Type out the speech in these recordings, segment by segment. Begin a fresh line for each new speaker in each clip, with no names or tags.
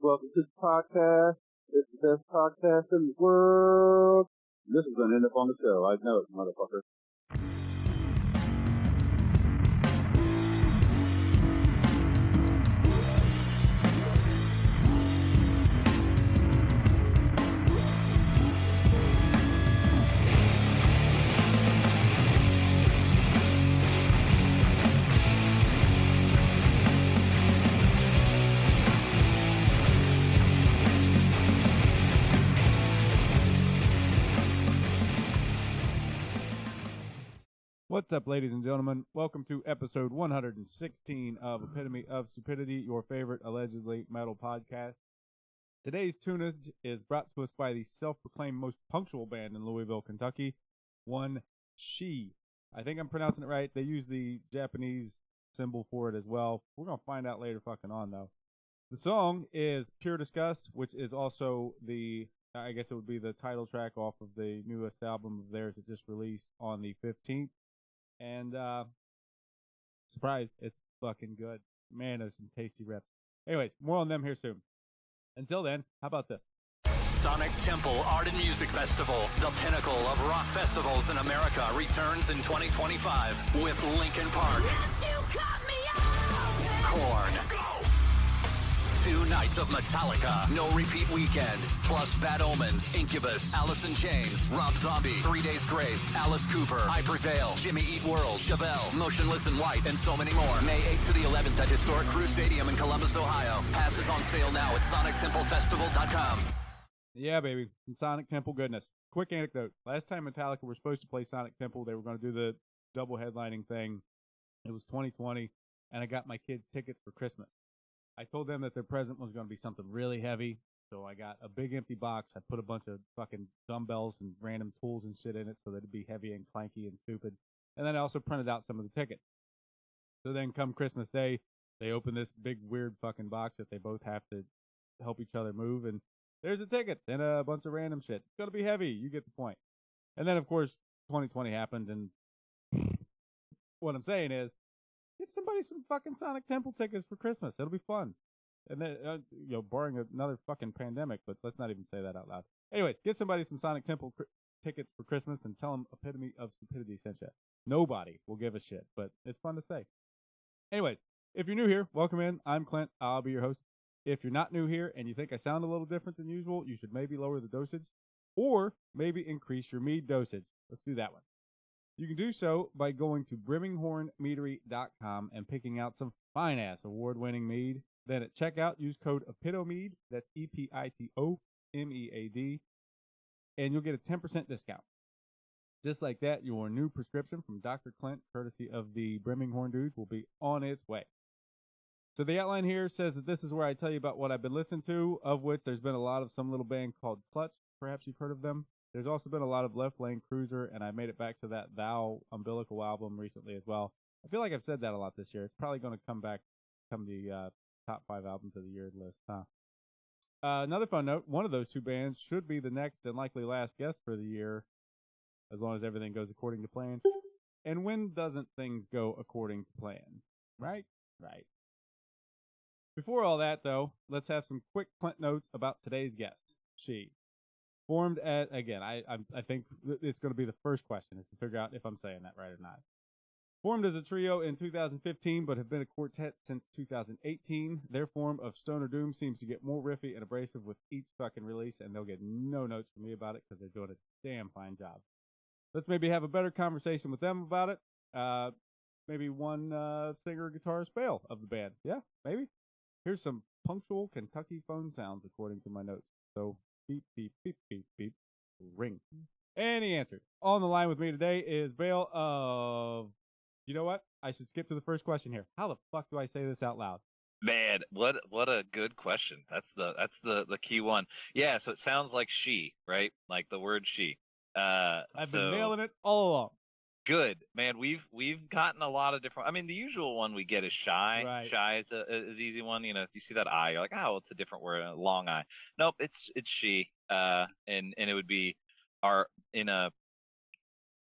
Welcome to the podcast. It's the best podcast in the world. This is going to end up on the show. I know it, motherfucker.
What's up, ladies and gentlemen? Welcome to episode 116 of Epitome of Stupidity, your favorite allegedly metal podcast. Today's tunage is brought to us by the self-proclaimed most punctual band in Louisville, Kentucky, one Shi. I think I'm pronouncing it right. They use the Japanese symbol for it as well. We're going to find out later fucking on, though. The song is Pure Disgust, which is also I guess it would be the title track off of the newest album of theirs that just released on the 15th. And, surprise, it's fucking good. Man, there's some tasty reps. Anyways, more on them here soon. Until then, how about this?
Sonic Temple Art and Music Festival, the pinnacle of rock festivals in America, returns in 2025 with Linkin Park, Korn, 2 nights of Metallica, No Repeat Weekend, plus Bad Omens, Incubus, Alice in Chains, Rob Zombie, 3 Days Grace, Alice Cooper, I Prevail, Jimmy Eat World, Chevelle, Motionless in White, and so many more. May 8th to the 11th at Historic Crew Stadium in Columbus, Ohio. Passes on sale now at SonicTempleFestival.com.
Yeah, baby. Some Sonic Temple goodness. Quick anecdote. Last time Metallica were supposed to play Sonic Temple, they were going to do the double headlining thing. It was 2020, and I got my kids tickets for Christmas. I told them that their present was going to be something really heavy, so I got a big empty box. I put a bunch of fucking dumbbells and random tools and shit in it so that it'd be heavy and clanky and stupid. And then I also printed out some of the tickets. So then come Christmas Day, they open this big weird fucking box that they both have to help each other move, and there's the tickets and a bunch of random shit. It's going to be heavy. You get the point. And then, of course, 2020 happened, and what I'm saying is, get somebody some fucking Sonic Temple tickets for Christmas. It'll be fun. And then, barring another fucking pandemic, but let's not even say that out loud. Anyways, get somebody some Sonic Temple tickets for Christmas and tell them Epitome of Stupidity sent you. Nobody will give a shit, but it's fun to say. Anyways, if you're new here, welcome in. I'm Clint. I'll be your host. If you're not new here and you think I sound a little different than usual, you should maybe lower the dosage or maybe increase your mead dosage. Let's do that one. You can do so by going to BrimmingHornMeadery.com and picking out some fine-ass award-winning mead. Then at checkout, use code EPITOMEAD, that's EPITOMEAD, and you'll get a 10% discount. Just like that, your new prescription from Dr. Clint, courtesy of the Brimming Horn dudes, will be on its way. So the outline here says that this is where I tell you about what I've been listening to, of which there's been a lot of some little band called Clutch. Perhaps you've heard of them. There's also been a lot of Left Lane Cruiser, and I made it back to that Thou Umbilical album recently as well. I feel like I've said that a lot this year. It's probably going to come the top 5 albums of the year list, huh? Another fun note, one of those 2 bands should be the next and likely last guest for the year, as long as everything goes according to plan. And when doesn't things go according to plan? Right? Right. Before all that, though, let's have some quick Clint notes about today's guest, Shi. Formed at, again, I think it's going to be the first question, is to figure out if I'm saying that right or not. Formed as a trio in 2015, but have been a quartet since 2018. Their form of stoner doom seems to get more riffy and abrasive with each fucking release, and they'll get no notes from me about it because they're doing a damn fine job. Let's maybe have a better conversation with them about it. Maybe one singer or guitarist Bael of the band. Yeah, maybe. Here's some punctual Kentucky phone sounds according to my notes. So, beep, beep, beep, beep, beep, ring. And he answered. On the line with me today is Bael of... You know what? I should skip to the first question here. How the fuck do I say this out loud?
Man, what a good question. That's the key one. Yeah, so it sounds like she, right? Like the word she.
I've been nailing it all along.
Good, man. We've gotten a lot of different. I mean, the usual one we get is shy.
Right.
Shy is an easy one. You know, if you see that I, you're like, oh, it's a different word, a long I. Nope, it's she. And it would be I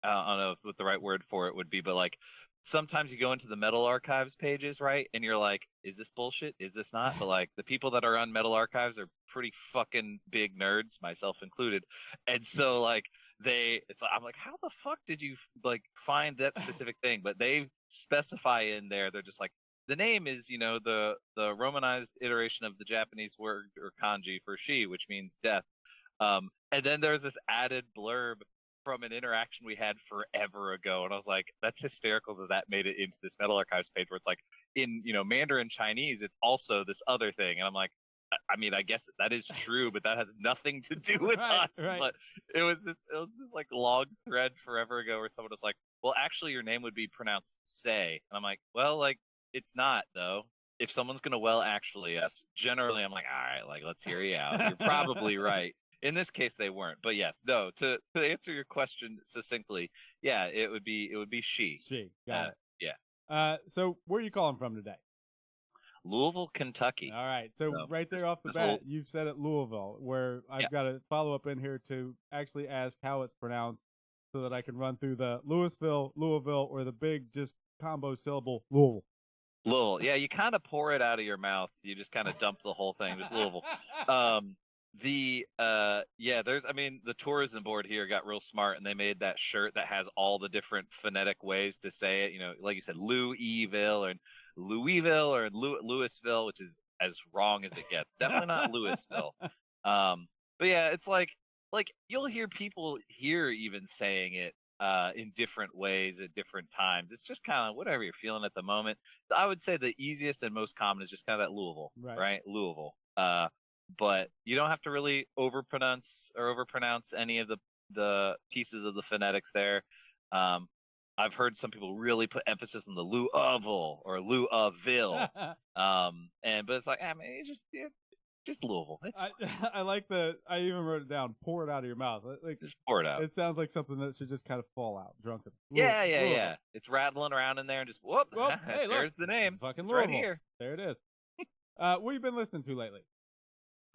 don't know what the right word for it would be, but like sometimes you go into the Metal Archives pages, right? And you're like, is this bullshit? Is this not? But like the people that are on Metal Archives are pretty fucking big nerds, myself included. And so like I'm like, how the fuck did you like find that specific thing? But they specify in there, they're just like, the name is, the Romanized iteration of the Japanese word or kanji for Shi, which means death. And then there's this added blurb from an interaction we had forever ago, and I was like, that's hysterical that made it into this Metal Archives page where it's like in Mandarin Chinese it's also this other thing, and I'm like, I mean, I guess that is true, but that has nothing to do with us.
Right.
But it was this like long thread forever ago where someone was like, well, actually your name would be pronounced say, and I'm like, well, like it's not though. If someone's gonna actually us, generally I'm like, all right, like let's hear you out. You're probably right. In this case, they weren't, but yes, no. To answer your question succinctly, yeah, it would be Shi.
She got it.
Yeah.
So where are you calling from today?
Louisville, Kentucky.
All right. So right there off the bat, you've said it Louisville, where I've got a follow up in here to actually ask how it's pronounced, so that I can run through the Louisville, or the big just combo syllable Louisville.
Louisville. Yeah, you kind of pour it out of your mouth. You just kind of dump the whole thing. Just Louisville. The tourism board here got real smart, and they made that shirt that has all the different phonetic ways to say it. Like you said, Louisville and Louisville or Louisville, which is as wrong as it gets. Definitely not Louisville. But yeah, it's like you'll hear people here even saying it in different ways at different times. It's just kind of whatever you're feeling at the moment. I would say the easiest and most common is just kind of that Louisville, right? Louisville. But you don't have to really overpronounce any of the pieces of the phonetics there. I've heard some people really put emphasis on the Louisville or Louisville. But it's like, just Louisville.
I like I even wrote it down. Pour it out of your mouth. Like
just pour it out.
It sounds like something that should just kind of fall out drunken.
Yeah. It's rattling around in there and just whoop.
Hey, look,
there's the name.
Fucking
it's
Louisville.
right here.
There it is. What have you been listening to lately?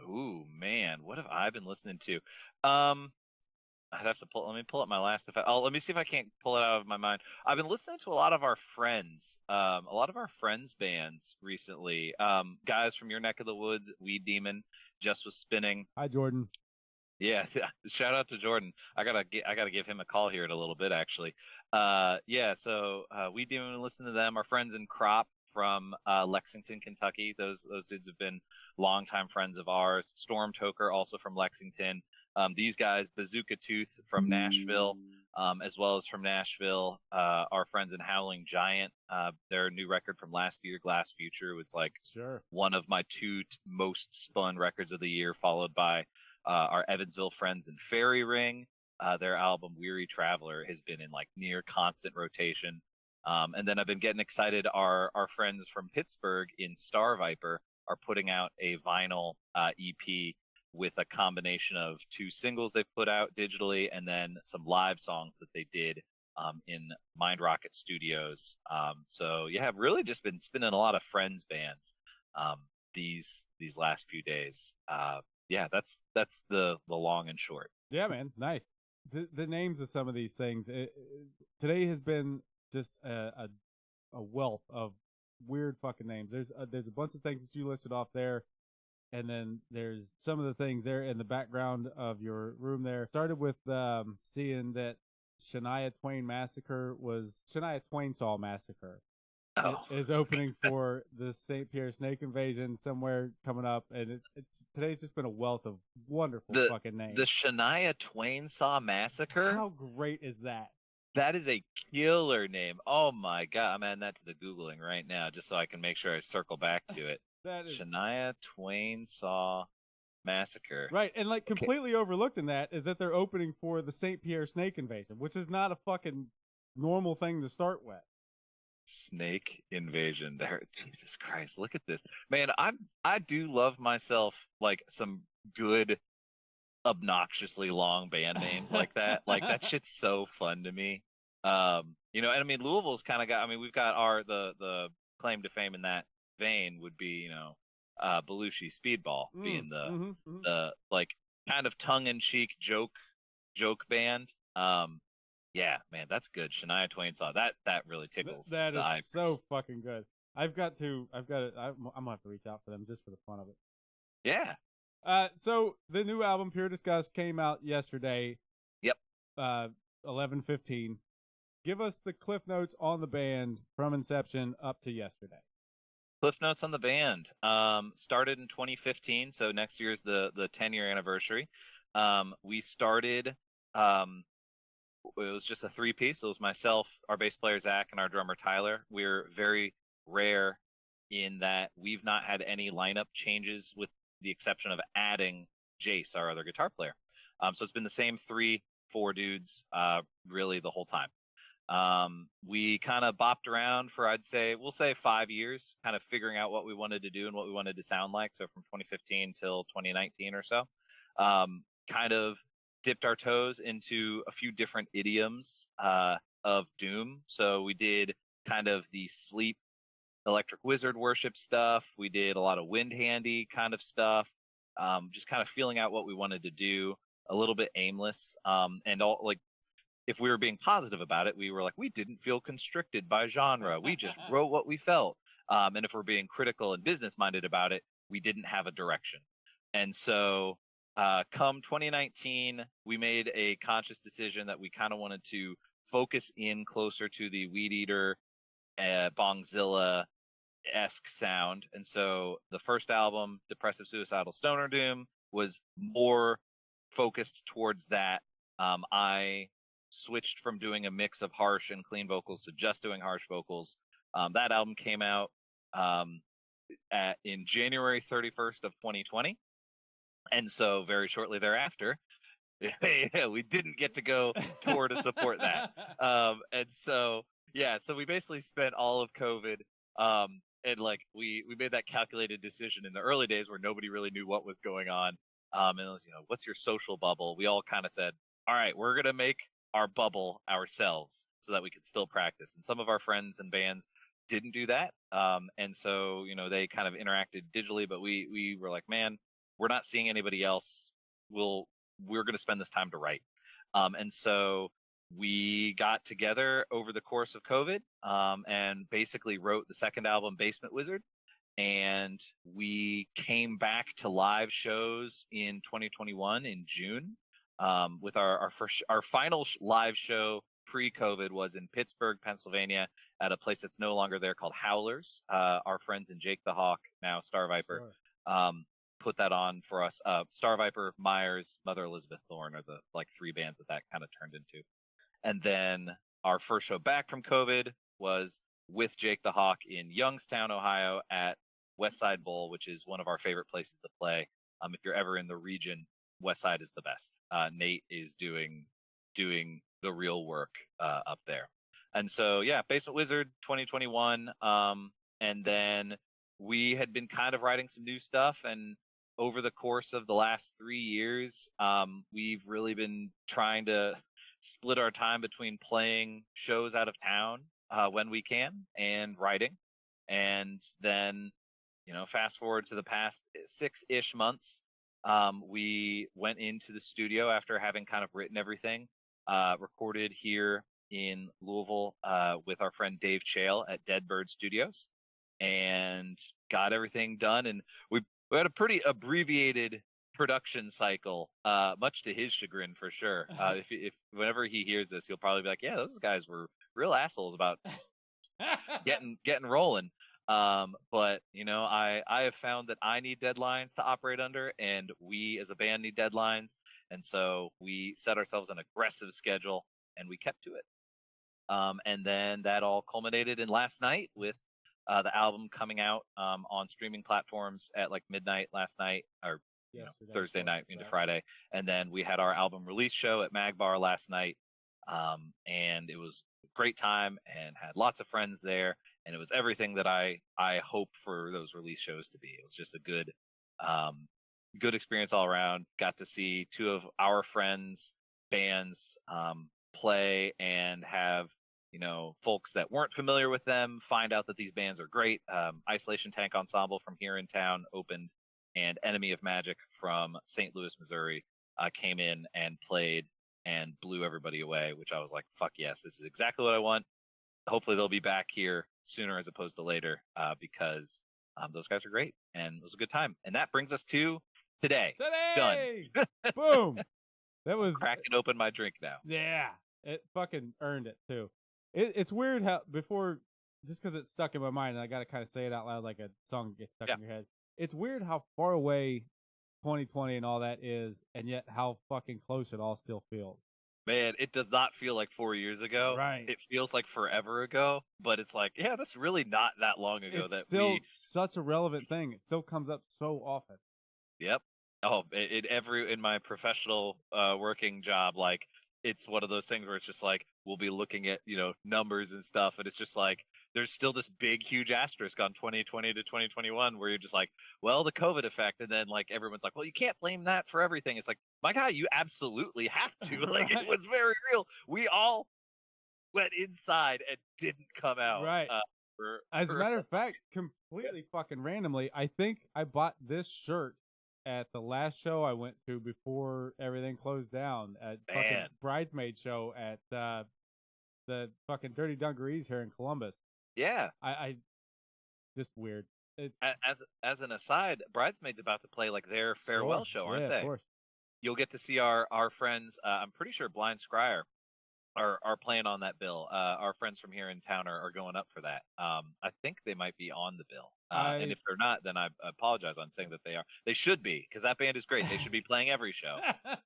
Ooh, man, what have I been listening to? I'd have to let me pull up my last. Let me see if I can't pull it out of my mind. I've been listening to a lot of our friends, bands recently. Guys from your neck of the woods, Weed Demon, just was spinning.
Hi, Jordan.
Yeah, shout out to Jordan. I gotta give him a call here in a little bit, actually. So Weed Demon, listen to them. Our friends in Crop from Lexington, Kentucky. Those dudes have been longtime friends of ours. Storm Toker, also from Lexington. These guys, Bazooka Tooth from Nashville, as well as from Nashville, our friends in Howling Giant. Their new record from last year, Glass Future, was like one of my two most spun records of the year, followed by our Evansville friends in Fairy Ring. Their album Weary Traveler has been in like near constant rotation. And then I've been getting excited. Our friends from Pittsburgh in Star Viper are putting out a vinyl EP with a combination of 2 singles they put out digitally and then some live songs that they did in Mind Rocket Studios. So yeah, I've really just been spinning a lot of friends bands these last few days. That's the long and short.
Yeah, man, nice. The names of some of these things. Today has been just a wealth of weird fucking names. There's a bunch of things that you listed off there, and then there's some of the things there in the background of your room there. Started with seeing that Shania Twain Saw Massacre is opening for the St. Pierre Snake Invasion somewhere coming up, and today's just been a wealth of wonderful fucking names.
The Shania Twain Saw Massacre?
How great is that?
That is a killer name. Oh my god, I'm adding that to the Googling right now just so I can make sure I circle back to it.
That is...
Shania Twain Saw Massacre.
Right, and like completely overlooked in that is that they're opening for the St. Pierre Snake Invasion, which is not a fucking normal thing to start with.
Snake Invasion. There, Jesus Christ, look at this. Man, I do love myself like some good obnoxiously long band names like that. Like that shit's so fun to me. And I mean Louisville's kind of got, we've got the claim to fame in that vein would be, Belushi Speedball being the like kind of tongue-in-cheek joke band. Yeah, man, that's good. Shania Twain song. That really tickles.
That
the
is
ivories.
so fucking good. I'm gonna have to reach out for them just for the fun of it.
Yeah.
So the new album Pure Disgust came out yesterday.
Yep.
11/15. Give us the cliff notes on the band from inception up to yesterday.
Cliff notes on the band. Started in 2015, so next year's the 10-year anniversary. We started. It was just a 3-piece. It was myself, our bass player Zach, and our drummer Tyler. We're very rare in that we've not had any lineup changes, with the exception of adding Jace, our other guitar player. So it's been the same 3-4 dudes really the whole time. We kind of bopped around for, we'll say 5 years, kind of figuring out what we wanted to do and what we wanted to sound like. So from 2015 till 2019 or so, kind of dipped our toes into a few different idioms of doom. So we did kind of the sleep electric wizard worship stuff. We did a lot of wind handy kind of stuff, just kind of feeling out what we wanted to do, a little bit aimless. And all, like, if we were being positive about it, we were like, we didn't feel constricted by genre. We just wrote what we felt. And if we're being critical and business minded about it, we didn't have a direction. And so come 2019, we made a conscious decision that we kind of wanted to focus in closer to the Weed Eater, Bongzilla-esque sound. And so the first album, Depressive Suicidal Stoner Doom, was more focused towards that. I switched from doing a mix of harsh and clean vocals to just doing harsh vocals. That album came out in January 31st of 2020. And so very shortly thereafter, we didn't get to go tour to support that. And so, yeah, so we basically spent all of COVID, and like we made that calculated decision in the early days where nobody really knew what was going on. And it was, what's your social bubble? We all kind of said, all right, we're going to make our bubble ourselves so that we could still practice. And some of our friends and bands didn't do that. And so, they kind of interacted digitally, but we were like, man, we're not seeing anybody else. We're going to spend this time to write. And so we got together over the course of COVID, and basically wrote the second album, Basement Wizard. And we came back to live shows in 2021 in June. With our final live show pre-COVID was in Pittsburgh, Pennsylvania, at a place that's no longer there called Howlers. Our friends in Jake the Hawk, now Star Viper, put that on for us. Star Viper, Myers, Mother Elizabeth Thorne are the 3 bands that kind of turned into. And then our first show back from COVID was with Jake the Hawk in Youngstown, Ohio, at Westside Bowl, which is one of our favorite places to play. If you're ever in the region, Westside is the best. Nate is doing the real work up there. And so, yeah, Basement Wizard 2021. And then we had been kind of writing some new stuff. And over the course of the last 3 years, we've really been trying to split our time between playing shows out of town when we can and writing. And then, fast forward to the past 6-ish months, we went into the studio after having kind of written everything, recorded here in Louisville with our friend Dave Chale at Dead Bird Studios, and got everything done. And we had a pretty abbreviated production cycle, much to his chagrin, for sure. If whenever he hears this, he'll probably be like, yeah, those guys were real assholes about getting rolling. But I have found that I need deadlines to operate under, and we as a band need deadlines. And so we set ourselves an aggressive schedule, and we kept to it. And then that all culminated in last night with the album coming out on streaming platforms at midnight last night, or Thursday night into Friday. And then we had our album release show at Magbar last night. And it was a great time and had lots of friends there. And it was everything that I hope for those release shows to be. It was just a good experience all around. Got to see 2 of our friends' bands play, and have folks that weren't familiar with them find out that these bands are great. Isolation Tank Ensemble from here in town opened, and Enemy of Magic from St. Louis, Missouri came in and played and blew everybody away, which I was like, fuck yes, this is exactly what I want. Hopefully they'll be back here sooner as opposed to later, because those guys are great, and it was a good time. And that brings us to today. Done.
Boom. That was
cracking open my drink now.
Yeah, it fucking earned it too. It's weird how before, just because it's stuck in my mind, and I got to kind of say it out loud like a song gets stuck in your head. It's weird how far away 2020 and all that is, and yet how fucking close it all still feels.
Man, it does not feel like 4 years ago.
Right.
It feels like forever ago, but it's like, yeah, that's really not that long ago.
It's still such a relevant thing. It still comes up so often.
Yep. Oh, in my professional working job, like, it's one of those things where it's just like, we'll be looking at, numbers and stuff, and it's just like, there's still this big, huge asterisk on 2020 to 2021 where you're just like, well, the COVID effect. And then like, everyone's like, well, you can't blame that for everything. It's like, my God, you absolutely have to. Like, it was very real. We all went inside and didn't come out.
Right. As a matter of fact, completely fucking randomly, I think I bought this shirt at the last show I went to before everything closed down, at fucking Bridesmaid show at the fucking Dirty Dungarees here in Columbus.
Yeah.
I just weird. It's
as an aside, Bridesmaid's about to play like their farewell show, aren't they?
Of course.
You'll get to see our friends. I'm pretty sure Blind Scryer are playing on that bill. Our friends from here in town are going up for that. I think they might be on the bill. And if they're not, then I apologize on saying that they are. They should be, because that band is great. They should be playing every show.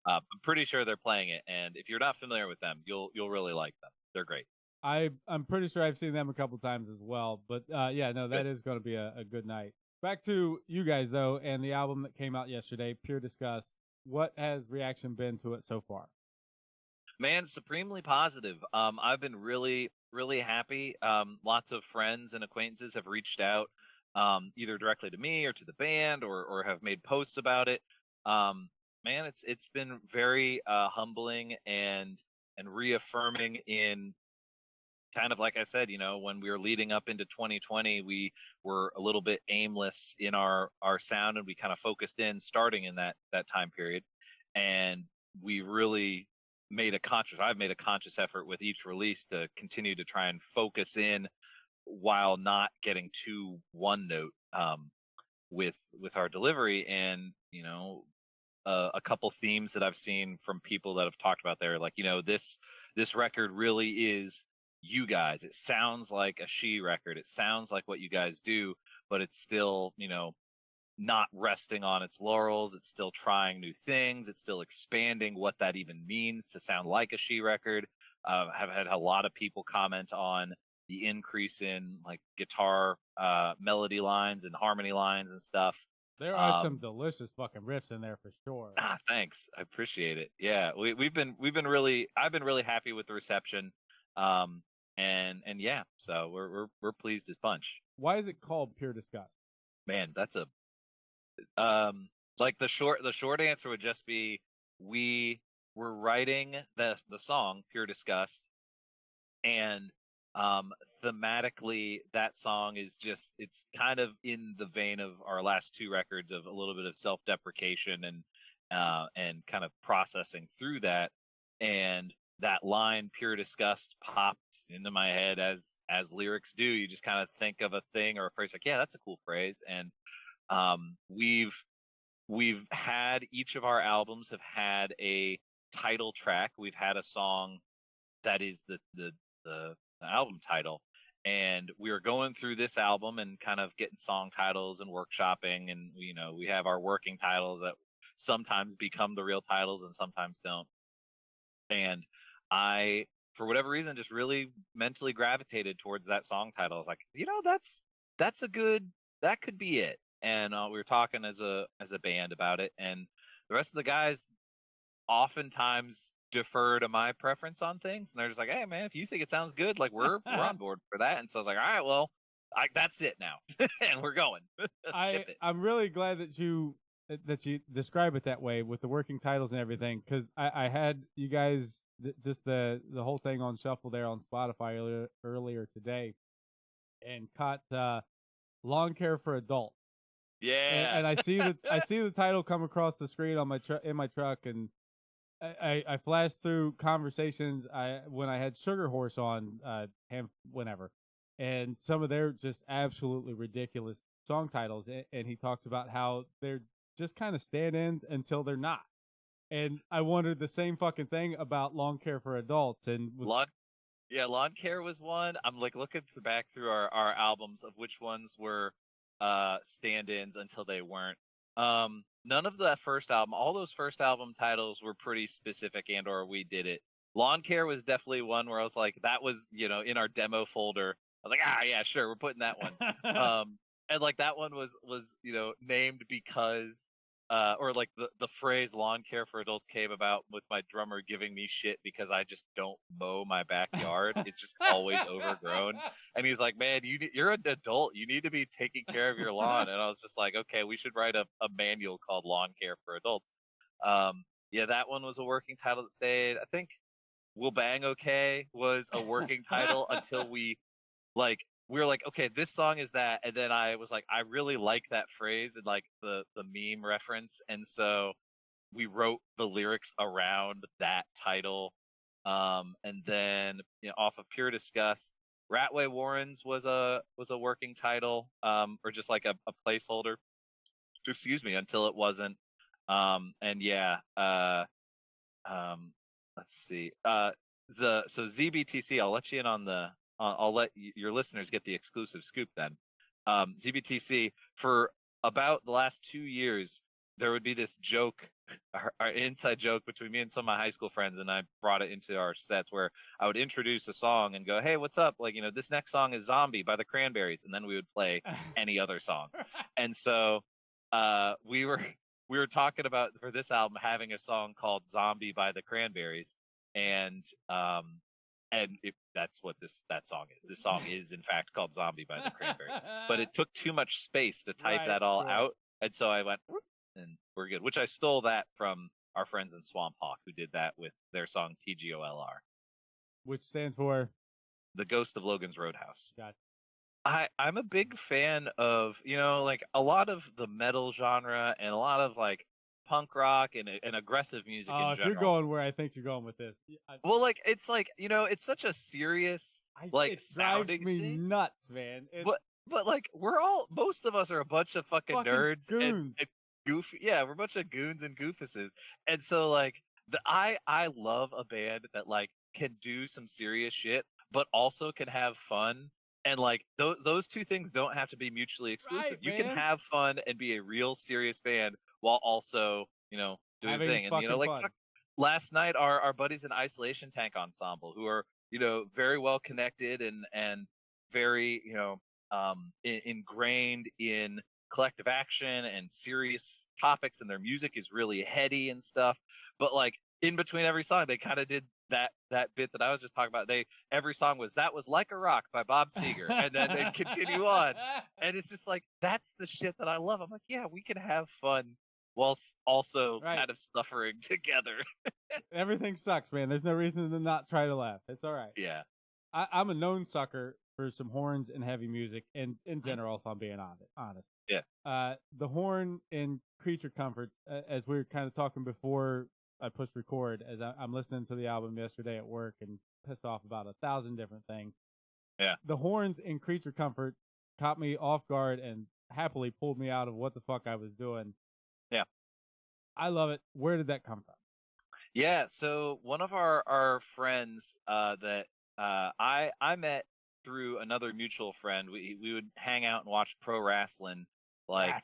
I'm pretty sure they're playing it, and if you're not familiar with them, you'll really like them. They're great.
I'm pretty sure I've seen them a couple times as well. But yeah, no, that is going to be a good night. Back to you guys though, and the album that came out yesterday, Pure Disgust. What has reaction been to it so far?
Man, supremely positive. I've been really, really happy. Lots of friends and acquaintances have reached out, either directly to me or to the band, or have made posts about it. Man, it's been very humbling and reaffirming in kind of, like I said, when we were leading up into 2020, we were a little bit aimless in our sound, and we kind of focused in starting in that time period. And we really I've made a conscious effort with each release to continue to try and focus in while not getting too one note with our delivery. And a couple themes that I've seen from people that have talked about there, like, this record really is you guys. It sounds like a She record. It sounds like what you guys do, but it's still, not resting on its laurels. It's still trying new things. It's still expanding what that even means to sound like a She record. Have had a lot of people comment on the increase in like guitar melody lines and harmony lines and stuff.
There are some delicious fucking riffs in there for sure.
Thanks. I appreciate it. Yeah, I've been really happy with the reception. And yeah, so we're pleased as punch.
Why is it called Pure Disgust?
Man, that's a like the short answer would just be, we were writing the song Pure Disgust, and thematically that song is just, it's kind of in the vein of our last two records, of a little bit of self-deprecation and kind of processing through that. And that line Pure Disgust popped into my head as lyrics do. You just kind of think of a thing or a phrase like, yeah, that's a cool phrase. And we've had, each of our albums have had a title track. We've had a song that is the album title, and we were going through this album and kind of getting song titles and workshopping, and we have our working titles that sometimes become the real titles and sometimes don't. And I, for whatever reason, just really mentally gravitated towards that song title. I was like, that's a good, that could be it. And we were talking as a band about it, and the rest of the guys oftentimes defer to my preference on things, and they're just like, hey man, if you think it sounds good, like we're on board for that. And so I was like, all right, well, that's it now. And we're going.
I'm really glad that you describe it that way with the working titles and everything, because I had you guys just the whole thing on shuffle there on Spotify earlier today, and caught Lawn Care for Adults.
Yeah,
and I see the title come across the screen on in my truck, and I flashed through conversations when I had Sugar Horse on whenever, and some of their just absolutely ridiculous song titles, and he talks about how they're just kind of stand-ins until they're not. And I wondered the same fucking thing about Lawn Care for Adults. And
Lawn Care was one. I'm like looking back through our albums of which ones were stand-ins until they weren't. None of that first album, all those first album titles were pretty specific and or we did it. Lawn Care was definitely one where I was like, that was, in our demo folder. I was like, yeah, sure, we're putting that one. And like that one was named because or like the phrase "lawn care for adults" came about with my drummer giving me shit because I just don't mow my backyard. It's just always overgrown. And he's like, "Man, you're an adult. You need to be taking care of your lawn." And I was just like, "Okay, we should write a manual called "Lawn Care for Adults." Yeah, that one was a working title that stayed. I think "We'll Bang Okay" was a working title until we were like, okay, this song is that. And then I was like, I really like that phrase and like the meme reference. And so we wrote the lyrics around that title. And then off of Pure Disgust, Ratway Warrens was a working title, or just like a placeholder. Excuse me, until it wasn't. And yeah, let's see. So ZBTC, I'll let you in on the. I'll let your listeners get the exclusive scoop then. ZBTC, for about the last 2 years, there would be this joke, our inside joke between me and some of my high school friends, and I brought it into our sets where I would introduce a song and go, "Hey, what's up? Like, this next song is Zombie by the Cranberries," and then we would play any other song. And so we were talking about, for this album, having a song called Zombie by the Cranberries, and that's what that song is. This song is in fact called Zombie by the Cranberries, but it took too much space to type that all out, and so I went, and we're good. Which I stole that from our friends in Swamp Hawk, who did that with their song TGOLR,
which stands for
The Ghost of Logan's Roadhouse.
Gotcha.
I'm a big fan of like a lot of the metal genre and a lot of like punk rock and aggressive music in general.
If you're going where I think you're going with this.
Well, like, it's like, it's such a serious,
it drives me
thing.
Nuts, man.
But like, most of us are a bunch of fucking nerds
goons.
And goofy. Yeah, we're a bunch of goons and goofuses. And so like, I love a band that like can do some serious shit, but also can have fun. And like, those two things don't have to be mutually exclusive.
Right,
you
man.
can have fun and be a real serious band while also, doing a thing. And like
fun.
Last night, our buddies in Isolation Tank Ensemble, who are very well connected and very ingrained in collective action and serious topics, and their music is really heady and stuff. But like in between every song, they kind of did that bit that I was just talking about. Every song was Like a Rock by Bob Seger, and then they'd continue on, and it's just like, that's the shit that I love. I'm like, yeah, we can have fun whilst also kind of suffering together.
Everything sucks, man. There's no reason to not try to laugh. It's all right.
Yeah.
I'm a known sucker for some horns and heavy music, and in general, if I'm being honest.
Yeah.
The horn in Creature Comforts, as we were kind of talking before I pushed record, as I'm listening to the album yesterday at work and pissed off about 1,000 different things.
Yeah.
The horns in Creature Comfort caught me off guard and happily pulled me out of what the fuck I was doing.
Yeah.
I love it. Where did that come from?
Yeah, so one of our friends that I met through another mutual friend. We would hang out and watch pro wrestling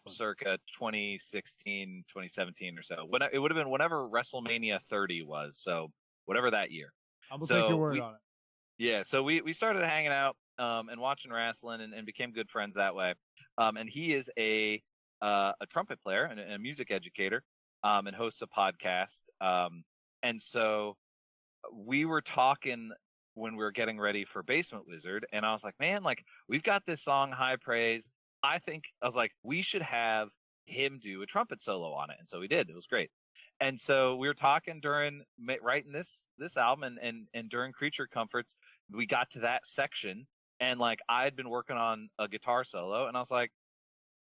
circa 2016, 2017 or so. It would have been whenever WrestleMania 30 was, so whatever that year.
I'm going to take your word on it.
Yeah, so we started hanging out and watching wrestling and became good friends that way. And he is a trumpet player and a music educator, and hosts a podcast. And so we were talking when we were getting ready for Basement Wizard, and I was like, man, like, we've got this song, High Praise. I was like, we should have him do a trumpet solo on it. And so we did. It was great. And so we were talking during writing this album and during Creature Comforts, we got to that section, and like, I had been working on a guitar solo, and I was like,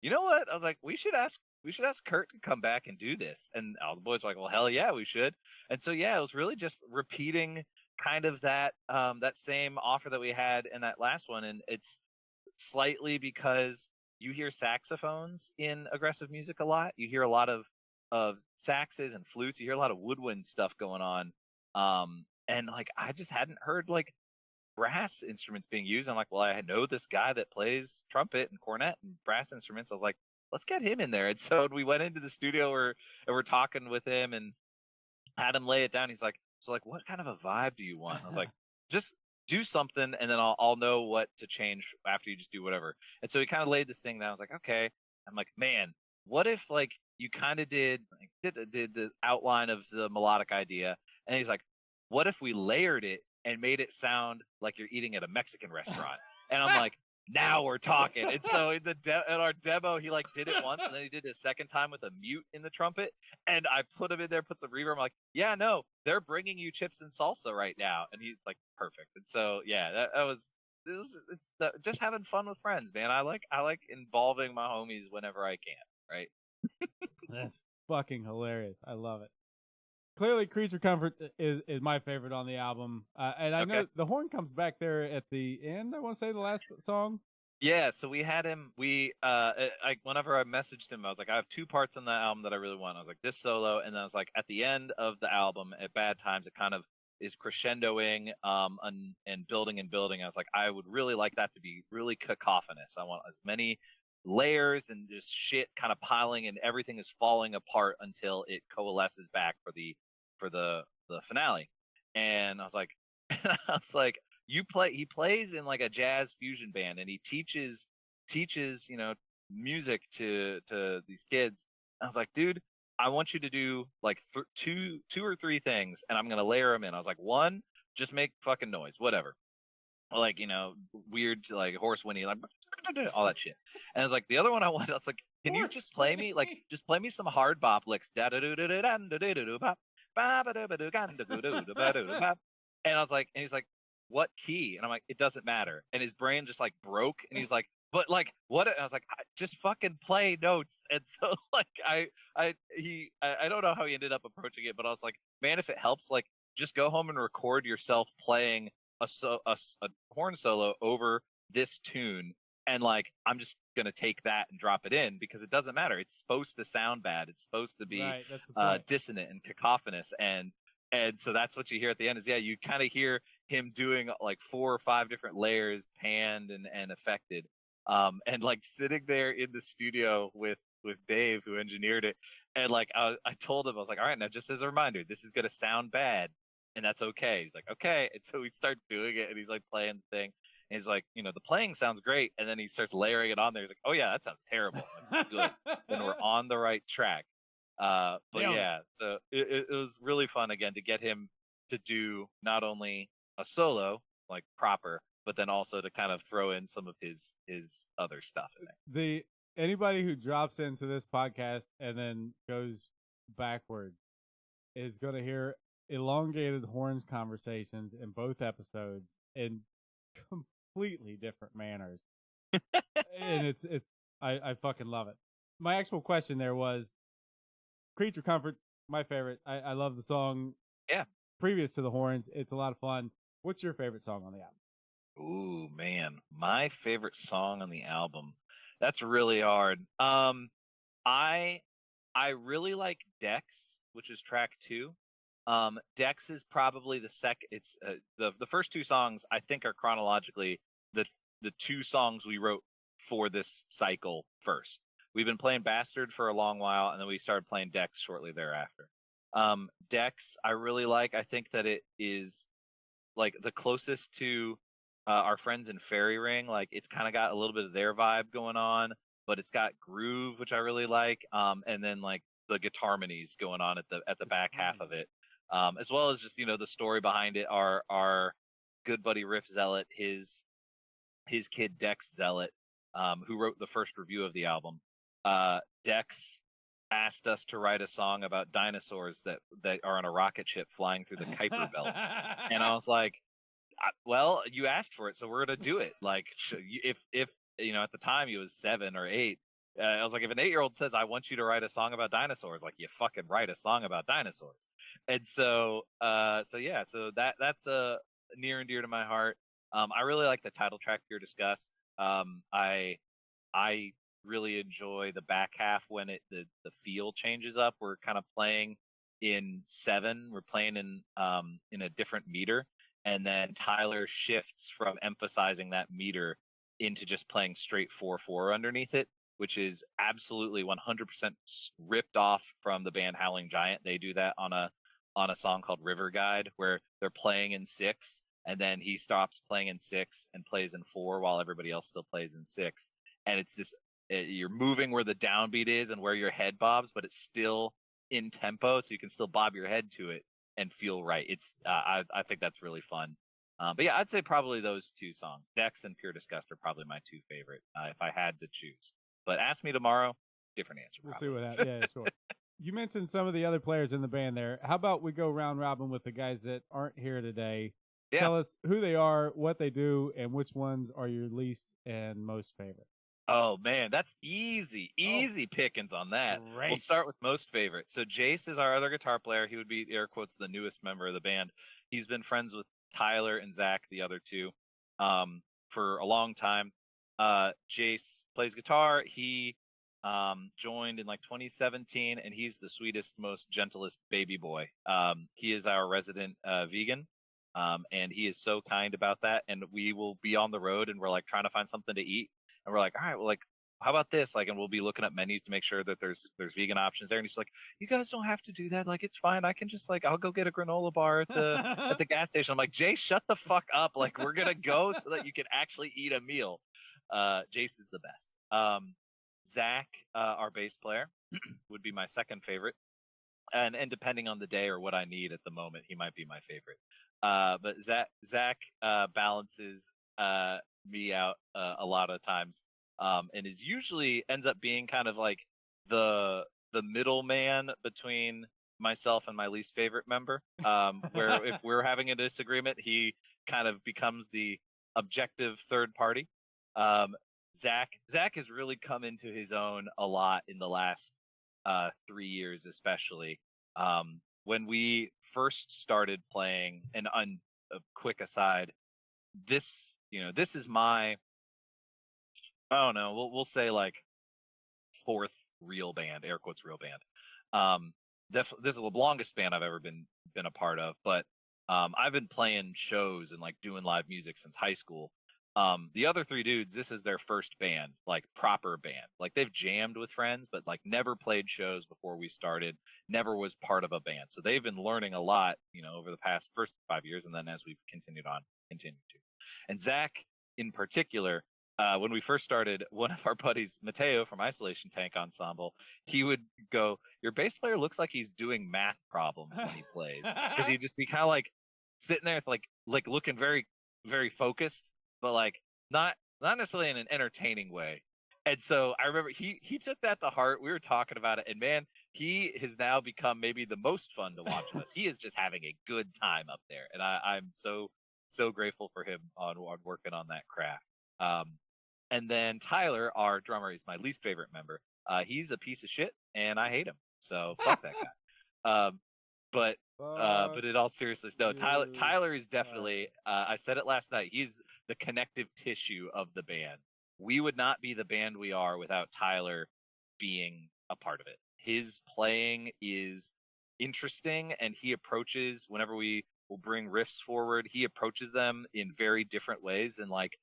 you know what? I was like, we should ask ask Kurt to come back and do this. And all the boys were like, well, hell yeah, we should. And so yeah, it was really just repeating kind of that that same offer that we had in that last one, and it's slightly because you hear saxophones in aggressive music a lot. You hear a lot of saxes and flutes. You hear a lot of woodwind stuff going on. And like I just hadn't heard like brass instruments being used. I'm like, well, I know this guy that plays trumpet and cornet and brass instruments. I was like, let's get him in there. And so we went into the studio and we're talking with him and had him lay it down. He's like, so like, what kind of a vibe do you want? I was like, just do something, and then I'll know what to change after you just do whatever. And so he kind of laid this thing down. I was like, okay. I'm like, man, what if like you kind of did the outline of the melodic idea, and he's like, what if we layered it and made it sound like you're eating at a Mexican restaurant? And I'm like, now we're talking. And so in our demo, he like did it once, and then he did it a second time with a mute in the trumpet. And I put him in there, put some reverb. I'm like, yeah, no, they're bringing you chips and salsa right now. And he's like, perfect. And so yeah, it's just having fun with friends, man. I like involving my homies whenever I can. Right?
That's fucking hilarious. I love it. Clearly, Creature Comforts is my favorite on the album, and I know the horn comes back there at the end. I want to say the last song.
Yeah, so we had him. Whenever I messaged him, I was like, I have two parts on the album that I really want. I was like, this solo, and then I was like, at the end of the album, at Bad Times, it kind of is crescendoing, and building and building. I was like, I would really like that to be really cacophonous. I want as many layers and just shit kind of piling, and everything is falling apart until it coalesces back for the finale. And I was like, he plays in like a jazz fusion band, and he teaches music to these kids. And I was like, dude, I want you to do like two or three things, and I'm gonna layer them in. I was like, one, just make fucking noise, whatever, like weird like horse whinny, like all that shit. And I was like, the other one I was like, can you just play me some hard bop licks? And I was like, and he's like, what key? And I'm like, it doesn't matter. And his brain just like broke, and he's like, but like what? And I was like, just fucking play notes. And so like I don't know how he ended up approaching it, but I was like, man, if it helps, like just go home and record yourself playing a horn solo over this tune, and like I'm just gonna take that and drop it in, because it doesn't matter. It's supposed to sound bad. It's supposed to be dissonant and cacophonous, and so that's what you hear at the end. Is you kind of hear him doing like 4 or 5 different layers, panned and affected, and like sitting there in the studio with Dave, who engineered it, and like I told him, I was like, all right, now just as a reminder, this is gonna sound bad, and that's okay. He's like, okay. And so we start doing it, and he's like playing the thing, and he's like, the playing sounds great, and then he starts layering it on there. He's like, oh yeah, that sounds terrible. Like, good. Then we're on the right track. But yeah, so it was really fun again to get him to do not only a solo like proper, but then also to kind of throw in some of his other stuff in there.
Anybody who drops into this podcast and then goes backwards is going to hear elongated horns conversations in both episodes in completely different manners. And it's I fucking love it. My actual question there was, Creature Comfort, my favorite. I love the song.
Yeah.
Previous to the horns, it's a lot of fun. What's your favorite song on the album?
Ooh, man, my favorite song on the album. That's really hard. I really like Dex, which is track 2. Dex is probably the second. It's the first 2 songs I think are chronologically the 2 songs we wrote for this cycle first. We've been playing Bastard for a long while, and then we started playing Dex shortly thereafter. Dex, I really like. I think that it is like the closest to our friends in Fairy Ring. Like it's kind of got a little bit of their vibe going on, but it's got groove, which I really like. And then like the guitar harmonies going on at the back half of it, as well as just the story behind it. Our good buddy Riff Zealot, his kid Dex Zealot, who wrote the first review of the album. Dex asked us to write a song about dinosaurs that are on a rocket ship flying through the Kuiper Belt. And I was like, well, you asked for it, so we're going to do it. Like, if at the time he was 7 or 8, I was like, if an 8-year-old says, I want you to write a song about dinosaurs, like, you fucking write a song about dinosaurs. And so that's near and dear to my heart. I really like the title track, Pure Disgust. I really enjoy the back half when the feel changes up. We're kind of playing in 7. We're playing in a different meter, and then Tyler shifts from emphasizing that meter into just playing straight 4/4 underneath it, which is absolutely 100% ripped off from the band Howling Giant. They do that on a song called River Guide, where they're playing in 6, and then he stops playing in 6 and plays in 4 while everybody else still plays in 6. And it's this, you're moving where the downbeat is and where your head bobs, but it's still in tempo, so you can still bob your head to it and feel right. It's I think that's really fun. But yeah, I'd say probably those 2 songs, Dex and Pure Disgust, are probably my 2 favorite if I had to choose. But ask me tomorrow, different answer.
We'll
probably.
see what happens. Yeah, sure. You mentioned some of the other players in the band there. How about we go round robin with the guys that aren't here today?
Yeah.
Tell us who they are, what they do, and which ones are your least and most favorite.
Oh man, that's easy pickings on that.
Great.
We'll start with most favorite. So Jace is our other guitar player. He would be, air quotes, the newest member of the band. He's been friends with Tyler and Zach, the other 2, for a long time. Jace plays guitar. He joined in like 2017, and he's the sweetest, most gentlest baby boy. He is our resident vegan, and he is so kind about that. And we will be on the road, and we're like trying to find something to eat, and we're like, all right, well, like, how about this? Like, and we'll be looking at menus to make sure that there's vegan options there. And he's like, you guys don't have to do that. Like, it's fine. I can just, like, I'll go get a granola bar at the gas station. I'm like, Jay, shut the fuck up. Like, we're gonna go so that you can actually eat a meal. Jace is the best. Zach, our bass player, would be my second favorite. And depending on the day or what I need at the moment, he might be my favorite. But Zach balances me out a lot of times, and is usually ends up being kind of like the middleman between myself and my least favorite member. Where if we're having a disagreement, he kind of becomes the objective third party. Zach has really come into his own a lot in the last 3 years, especially. When we first started playing, and on a quick aside, this is my, I don't know, we'll say like 4th real band, air quotes real band. This is the longest band I've ever been a part of, but I've been playing shows and like doing live music since high school. The other 3 dudes, this is their first band, like proper band. Like they've jammed with friends, but like never played shows before we started, never was part of a band. So they've been learning a lot, over the first 5 years, and then as we've continued to. And Zach in particular, when we first started, one of our buddies, Mateo from Isolation Tank Ensemble, he would go, your bass player looks like he's doing math problems when he plays. Because he'd just be kind of like sitting there like looking very, very focused, but like not necessarily in an entertaining way. And so I remember he took that to heart. We were talking about it, and man, he has now become maybe the most fun to watch with us. He is just having a good time up there, and I'm so grateful for him on working on that craft. And then Tyler, our drummer, is my least favorite member. He's a piece of shit, and I hate him. So fuck that guy. But in all seriousness, no, Tyler is definitely, I said it last night, he's the connective tissue of the band. We would not be the band we are without Tyler being a part of it. His playing is interesting, and he approaches, whenever we will bring riffs forward, he approaches them in very different ways than like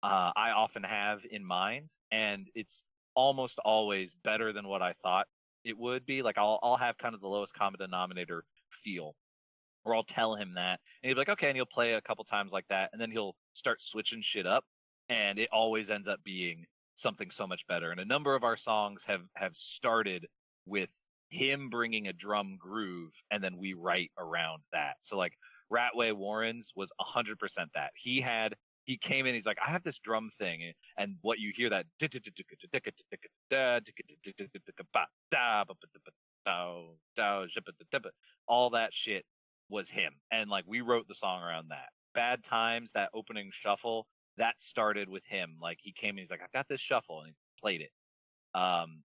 I often have in mind, and it's almost always better than what I thought it would be. Like I'll have kind of the lowest common denominator feel, or I'll tell him that, and he'll be like, okay, and he'll play a couple times like that, and then he'll start switching shit up, and it always ends up being something so much better. And a number of our songs have started with him bringing a drum groove, and then we write around that. So like Ratway Warrens was 100% that. He came in, he's like, I have this drum thing, and what you hear, that all that shit was him. And like we wrote the song around that. Bad Times, that opening shuffle, that started with him. Like he came in, he's like, I've got this shuffle, and he played it.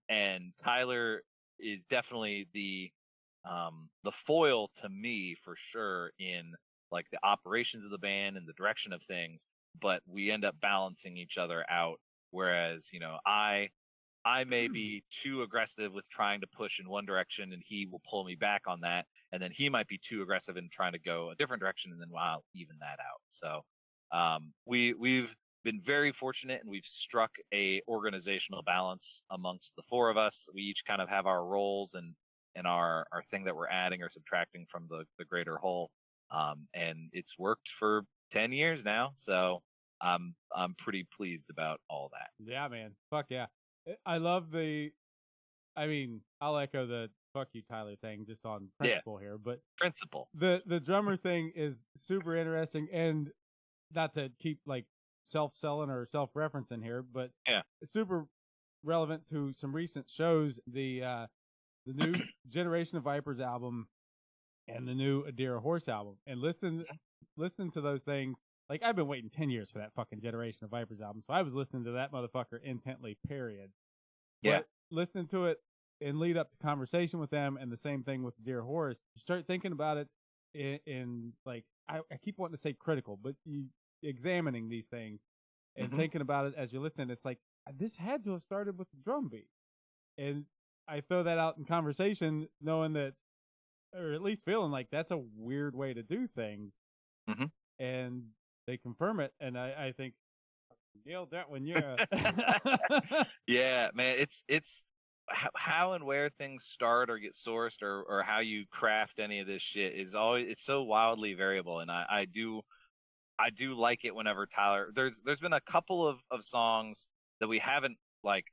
And Tyler is definitely the foil to me for sure in like the operations of the band and the direction of things, but we end up balancing each other out. Whereas, I may be too aggressive with trying to push in one direction and he will pull me back on that. And then he might be too aggressive in trying to go a different direction, and then I'll even that out. So we've been very fortunate, and we've struck a organizational balance amongst the four of us. We each kind of have our roles and our thing that we're adding or subtracting from the greater whole. And it's worked for 10 years now. So I'm pretty pleased about all that.
Yeah, man. Fuck yeah. I'll echo the fuck you, Tyler thing just on principle here, but
principle.
The drummer thing is super interesting, and not to keep like self-selling or self-referencing here, but super relevant to some recent shows. The new Generation of Vipers album and the new A Dear Horse album, and listening to those things. Like, I've been waiting 10 years for that fucking Generation of Vipers album, so I was listening to that motherfucker intently, period.
Yeah.
But listening to it and lead up to conversation with them, and the same thing with Dear Horse, you start thinking about it in like, I keep wanting to say critical, but you examining these things and thinking about it as you're listening, it's like, this had to have started with the drum beat. And I throw that out in conversation knowing that, or at least feeling like that's a weird way to do things. And they confirm it, and I think, nailed that one, yeah.
Yeah, man, it's how and where things start or get sourced or how you craft any of this shit is always, it's so wildly variable. And I do like it whenever Tyler, there's been a couple of songs that we haven't like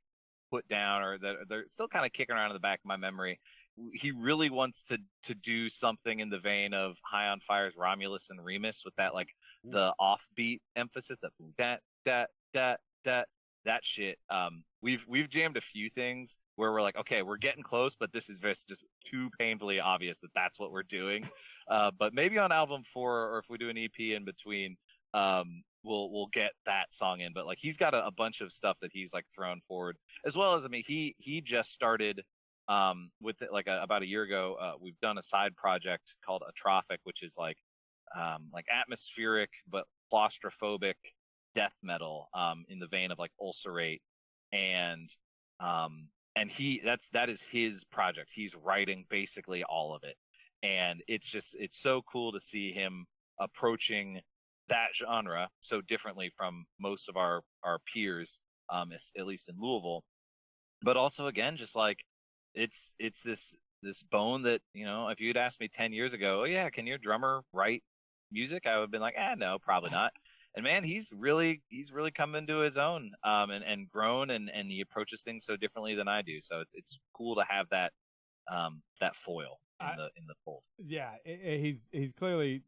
put down, or that they're still kind of kicking around in the back of my memory. He really wants to do something in the vein of High on Fire's Romulus and Remus, with that like the offbeat emphasis, that shit. We've jammed a few things where we're like, okay, we're getting close, but this is just too painfully obvious that that's what we're doing. But maybe on album 4, or if we do an EP in between, we'll get that song in. But like, he's got a bunch of stuff that he's like thrown forward, as well as, I mean, he just started with it like about a year ago. We've done a side project called Atrophic, which is like atmospheric but claustrophobic death metal, in the vein of like Ulcerate, and that is his project. He's writing basically all of it, and it's so cool to see him approaching that genre so differently from most of our peers, at least in Louisville. But also, again, just like it's this bone that, if you'd asked me 10 years ago, oh yeah, can your drummer write music, I would have been like, no, probably not. And man, he's really come into his own, and grown, and he approaches things so differently than I do. So it's cool to have that foil in the fold. Yeah,
he's clearly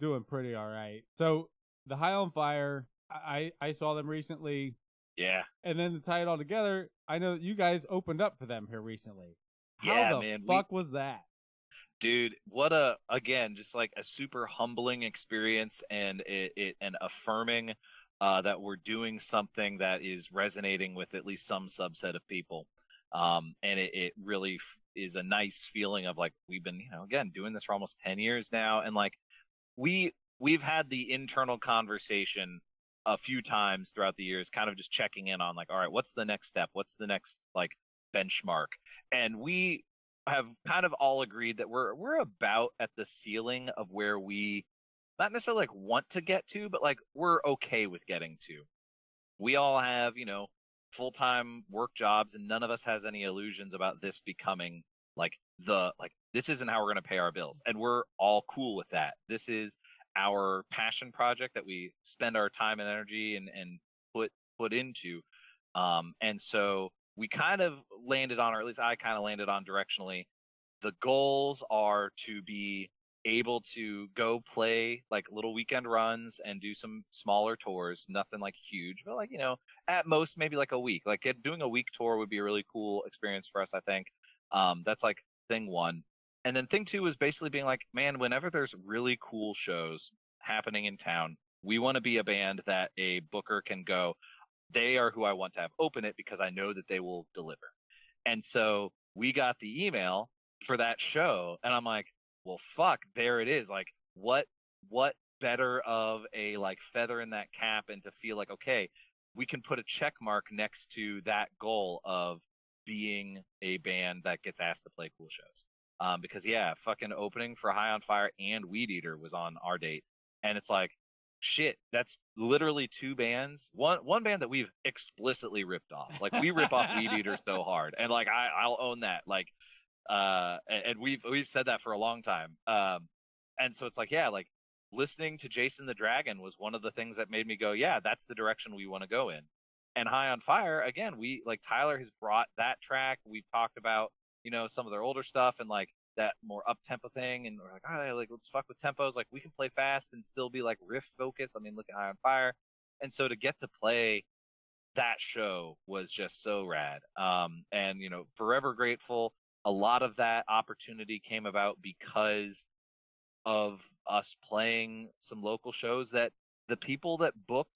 doing pretty all right. So the High on Fire, I saw them recently.
Yeah.
And then to tie it all together, I know that you guys opened up for them here recently.
How
the fuck was that?
Dude, again, just like a super humbling experience, and and affirming that we're doing something that is resonating with at least some subset of people. And it really is a nice feeling of like, we've been, again, doing this for almost 10 years now. And like, we've had the internal conversation a few times throughout the years, kind of just checking in on like, all right, what's the next step? What's the next like benchmark? And we have kind of all agreed that we're about at the ceiling of where we not necessarily like want to get to, but like we're okay with getting to. We all have, full-time work jobs, and none of us has any illusions about this becoming like this isn't how we're going to pay our bills, and we're all cool with that. This is our passion project that we spend our time and energy and put into, and so we kind of landed on, or at least I kind of landed on directionally, the goals are to be able to go play like little weekend runs and do some smaller tours, nothing like huge, but like, at most maybe like a week. Like doing a week tour would be a really cool experience for us, I think. That's like thing one. And then thing two is basically being like, man, whenever there's really cool shows happening in town, we want to be a band that a booker can go, they are who I want to have open it because I know that they will deliver. And so we got the email for that show, and I'm like, well, fuck, there it is. Like, what better of a like feather in that cap, and to feel like, okay, we can put a check mark next to that goal of being a band that gets asked to play cool shows. Because yeah, fucking opening for High on Fire and Weed Eater was on our date, and it's like, shit, that's literally two bands. One band that we've explicitly ripped off. Like, we rip off Weed Eater so hard, and like I'll own that. Like, and we've said that for a long time. And so it's like, yeah, like listening to Jason the Dragon was one of the things that made me go, yeah, that's the direction we want to go in. And High on Fire, again, we like Tyler has brought that track. We've talked about, you know, some of their older stuff and like that more up tempo thing, and we're like, all right, like let's fuck with tempos. Like, we can play fast and still be like riff focused. I mean, look at High on Fire. And so to get to play that show was just so rad. And you know, forever grateful. A lot of that opportunity came about because of us playing some local shows that the people that book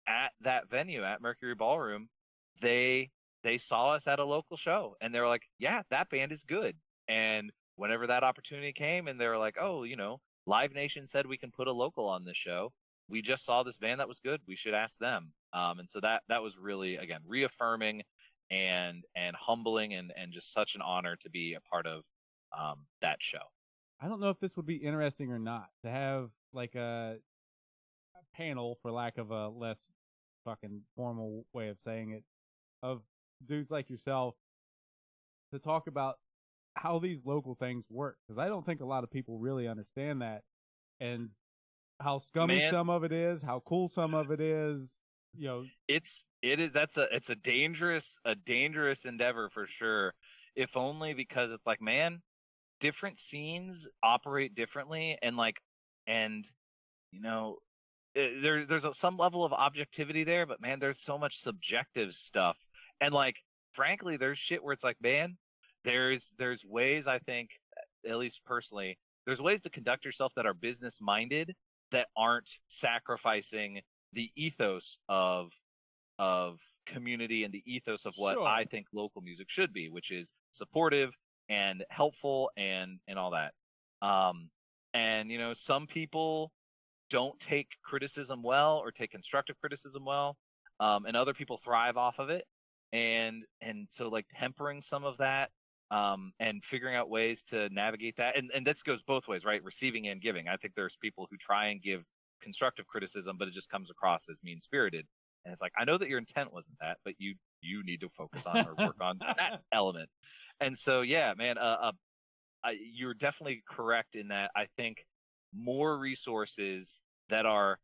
at that venue at Mercury Ballroom, they saw us at a local show and they're like, yeah, that band is good. And whenever that opportunity came and they were like, oh, you know, Live Nation said we can put a local on this show. We just saw this band that was good. We should ask them. And so that was really, again, reaffirming and humbling and just such an honor to be a part of that show.
I don't know if this would be interesting or not to have like a panel, for lack of a less fucking formal way of saying it, of dudes like yourself to talk about how these local things work, because I don't think a lot of people really understand that, and how scummy some of it is, how cool some of it is. You know, it's a dangerous endeavor for sure. If only because it's like, man, different scenes operate differently, and you know, there's some level of objectivity there, but man, there's so much subjective stuff, and like, frankly, there's shit where it's like, man, there's ways, I think, at least personally, there's ways to conduct yourself that are business minded, that aren't sacrificing the ethos of community and the ethos of what I think local music should be, which is supportive and helpful and all that. And you know, some people don't take criticism well, or take constructive criticism well, and other people thrive off of it. And so like tempering some of that, and figuring out ways to navigate that. And this goes both ways, right? Receiving and giving. I think there's people who try and give constructive criticism, but it just comes across as mean-spirited. And it's like, I know that your intent wasn't that, but you need to focus on or work on that element. And so, yeah, man, you're definitely correct in that. I think more resources that are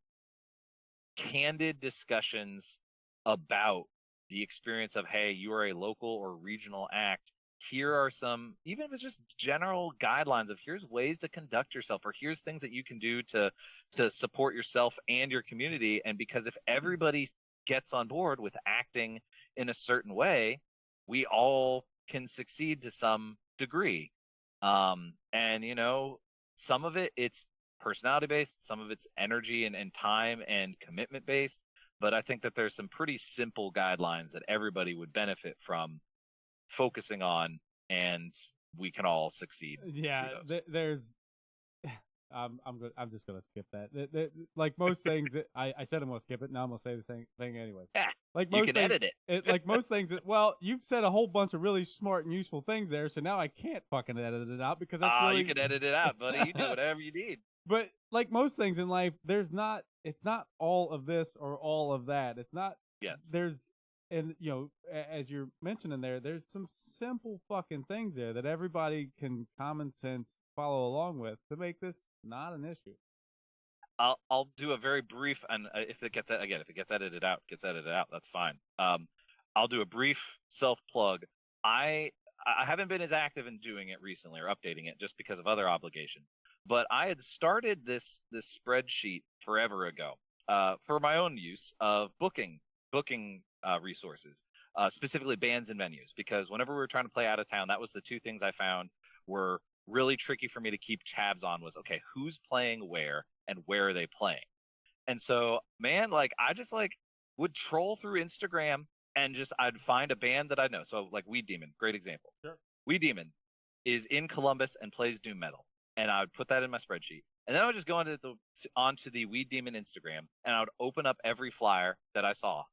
candid discussions about the experience of, hey, you are a local or regional act. Here are some, even if it's just general guidelines of here's ways to conduct yourself, or here's things that you can do to support yourself and your community. And because if everybody gets on board with acting in a certain way, we all can succeed to some degree. And you know, some of it's personality based, some of it's energy and time and commitment based. But I think that there's some pretty simple guidelines that everybody would benefit from focusing on, and we can all succeed. Yeah, there's. I'm just gonna skip that. Like most things, I said I'm gonna skip it. Now I'm gonna say the same thing anyway. Like most
you can
things,
edit it.
Like most things, well, you've said a whole bunch of really smart and useful things there, so now I can't fucking edit it out because that's really...
you can edit it out, buddy. You do whatever you need.
But like most things in life, it's not all of this or all of that. It's not.
Yes.
And you know, as you're mentioning there's some simple fucking things there that everybody can common sense follow along with to make this not an issue.
I'll do a very brief, and if it gets edited out, that's fine. I'll do a brief self plug. I haven't been as active in doing it recently or updating it just because of other obligations. But I had started this spreadsheet forever ago for my own use of booking resources, specifically bands and venues, because whenever we were trying to play out of town, that was the two things I found were really tricky for me to keep tabs on, was, okay, who's playing where and where are they playing? And so, man, like, I just like would troll through Instagram and I'd find a band that I know. So like Weed Demon, great example.
Sure.
Weed Demon is in Columbus and plays doom metal, and I would put that in my spreadsheet, and then I would just go onto the Weed Demon Instagram, and I would open up every flyer that I saw,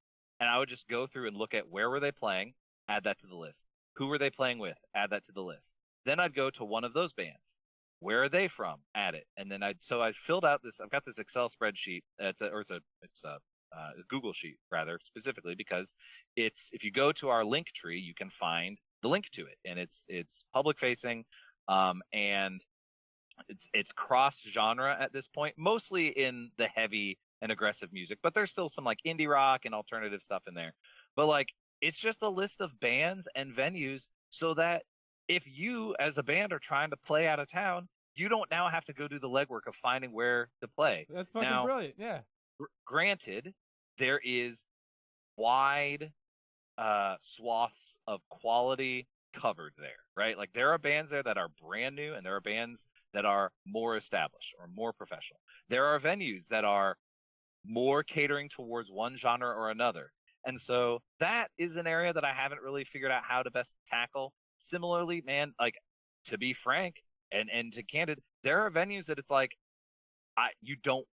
and I would just go through and look at where were they playing, add that to the list. Who were they playing with? Add that to the list. Then I'd go to one of those bands. Where are they from? Add it, and then I filled out this. I've got this Excel spreadsheet. It's a Google sheet rather, specifically because if you go to our link tree, you can find the link to it, and it's public facing, and it's cross genre at this point, mostly in the heavy and aggressive music, but there's still some like indie rock and alternative stuff in there. But like, it's just a list of bands and venues, so that if you as a band are trying to play out of town, you don't now have to go do the legwork of finding where to play.
That's fucking brilliant. Yeah.
Granted, there is wide swaths of quality covered there, right? Like, there are bands there that are brand new, and there are bands that are more established or more professional. There are venues that are more catering towards one genre or another. And so that is an area that I haven't really figured out how to best tackle. Similarly, man, like, to be frank and to candid, there are venues that it's like, you don't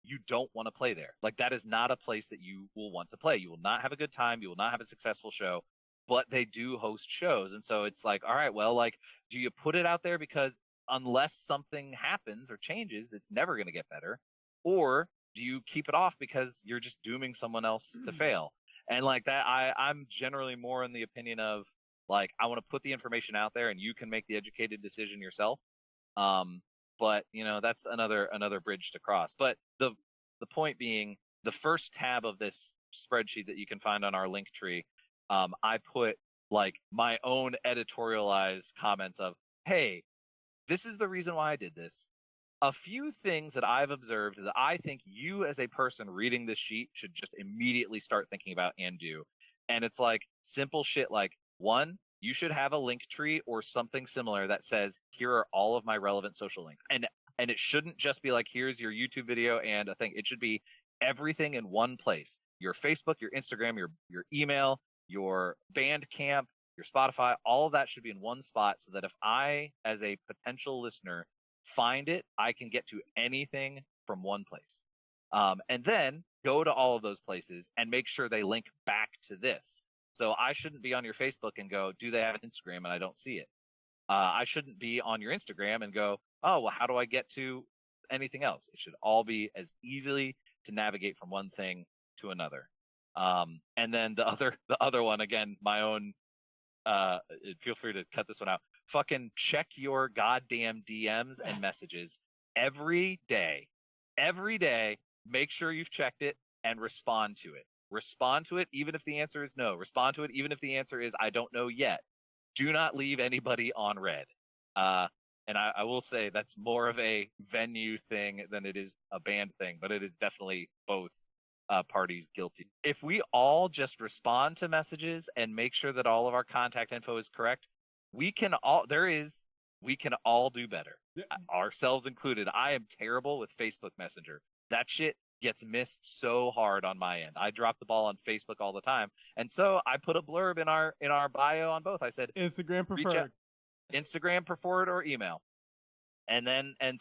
want to play there. Like, that is not a place that you will want to play. You will not have a good time. You will not have a successful show, but they do host shows. And so it's like, all right, well, like, do you put it out there because unless something happens or changes, it's never going to get better? Or do you keep it off because you're just dooming someone else to fail? And like that, I'm generally more in the opinion of, like, I want to put the information out there and you can make the educated decision yourself. But you know, that's another bridge to cross. But the point being, the first tab of this spreadsheet that you can find on our link tree, I put like my own editorialized comments of, hey, this is the reason why I did this. A few things that I've observed that I think you as a person reading this sheet should just immediately start thinking about and do. And it's like simple shit like, one, you should have a link tree or something similar that says, here are all of my relevant social links. And it shouldn't just be like, here's your YouTube video and a thing. It should be everything in one place. Your Facebook, your Instagram, your email, your Bandcamp, your Spotify, all of that should be in one spot, so that if I, as a potential listener, find it, I can get to anything from one place. And then go to all of those places and make sure they link back to this. So I shouldn't be on your Facebook and go, do they have an Instagram, and I don't see it. I shouldn't be on your Instagram and go, oh, well, how do I get to anything else? It should all be as easily to navigate from one thing to another. And then the other one, again, my own, feel free to cut this one out. Fucking check your goddamn DMs and messages every day. Every day, make sure you've checked it and respond to it. Respond to it even if the answer is no. Respond to it even if the answer is I don't know yet. Do not leave anybody on red. And I will say that's more of a venue thing than it is a band thing, but it is definitely both parties guilty. If we all just respond to messages and make sure that all of our contact info is correct, we can all do better, ourselves included. I am terrible with Facebook Messenger. That shit gets missed so hard on my end. I drop the ball on Facebook all the time, and so I put a blurb in our bio on both. I said
Instagram preferred,
Instagram preferred, or email, and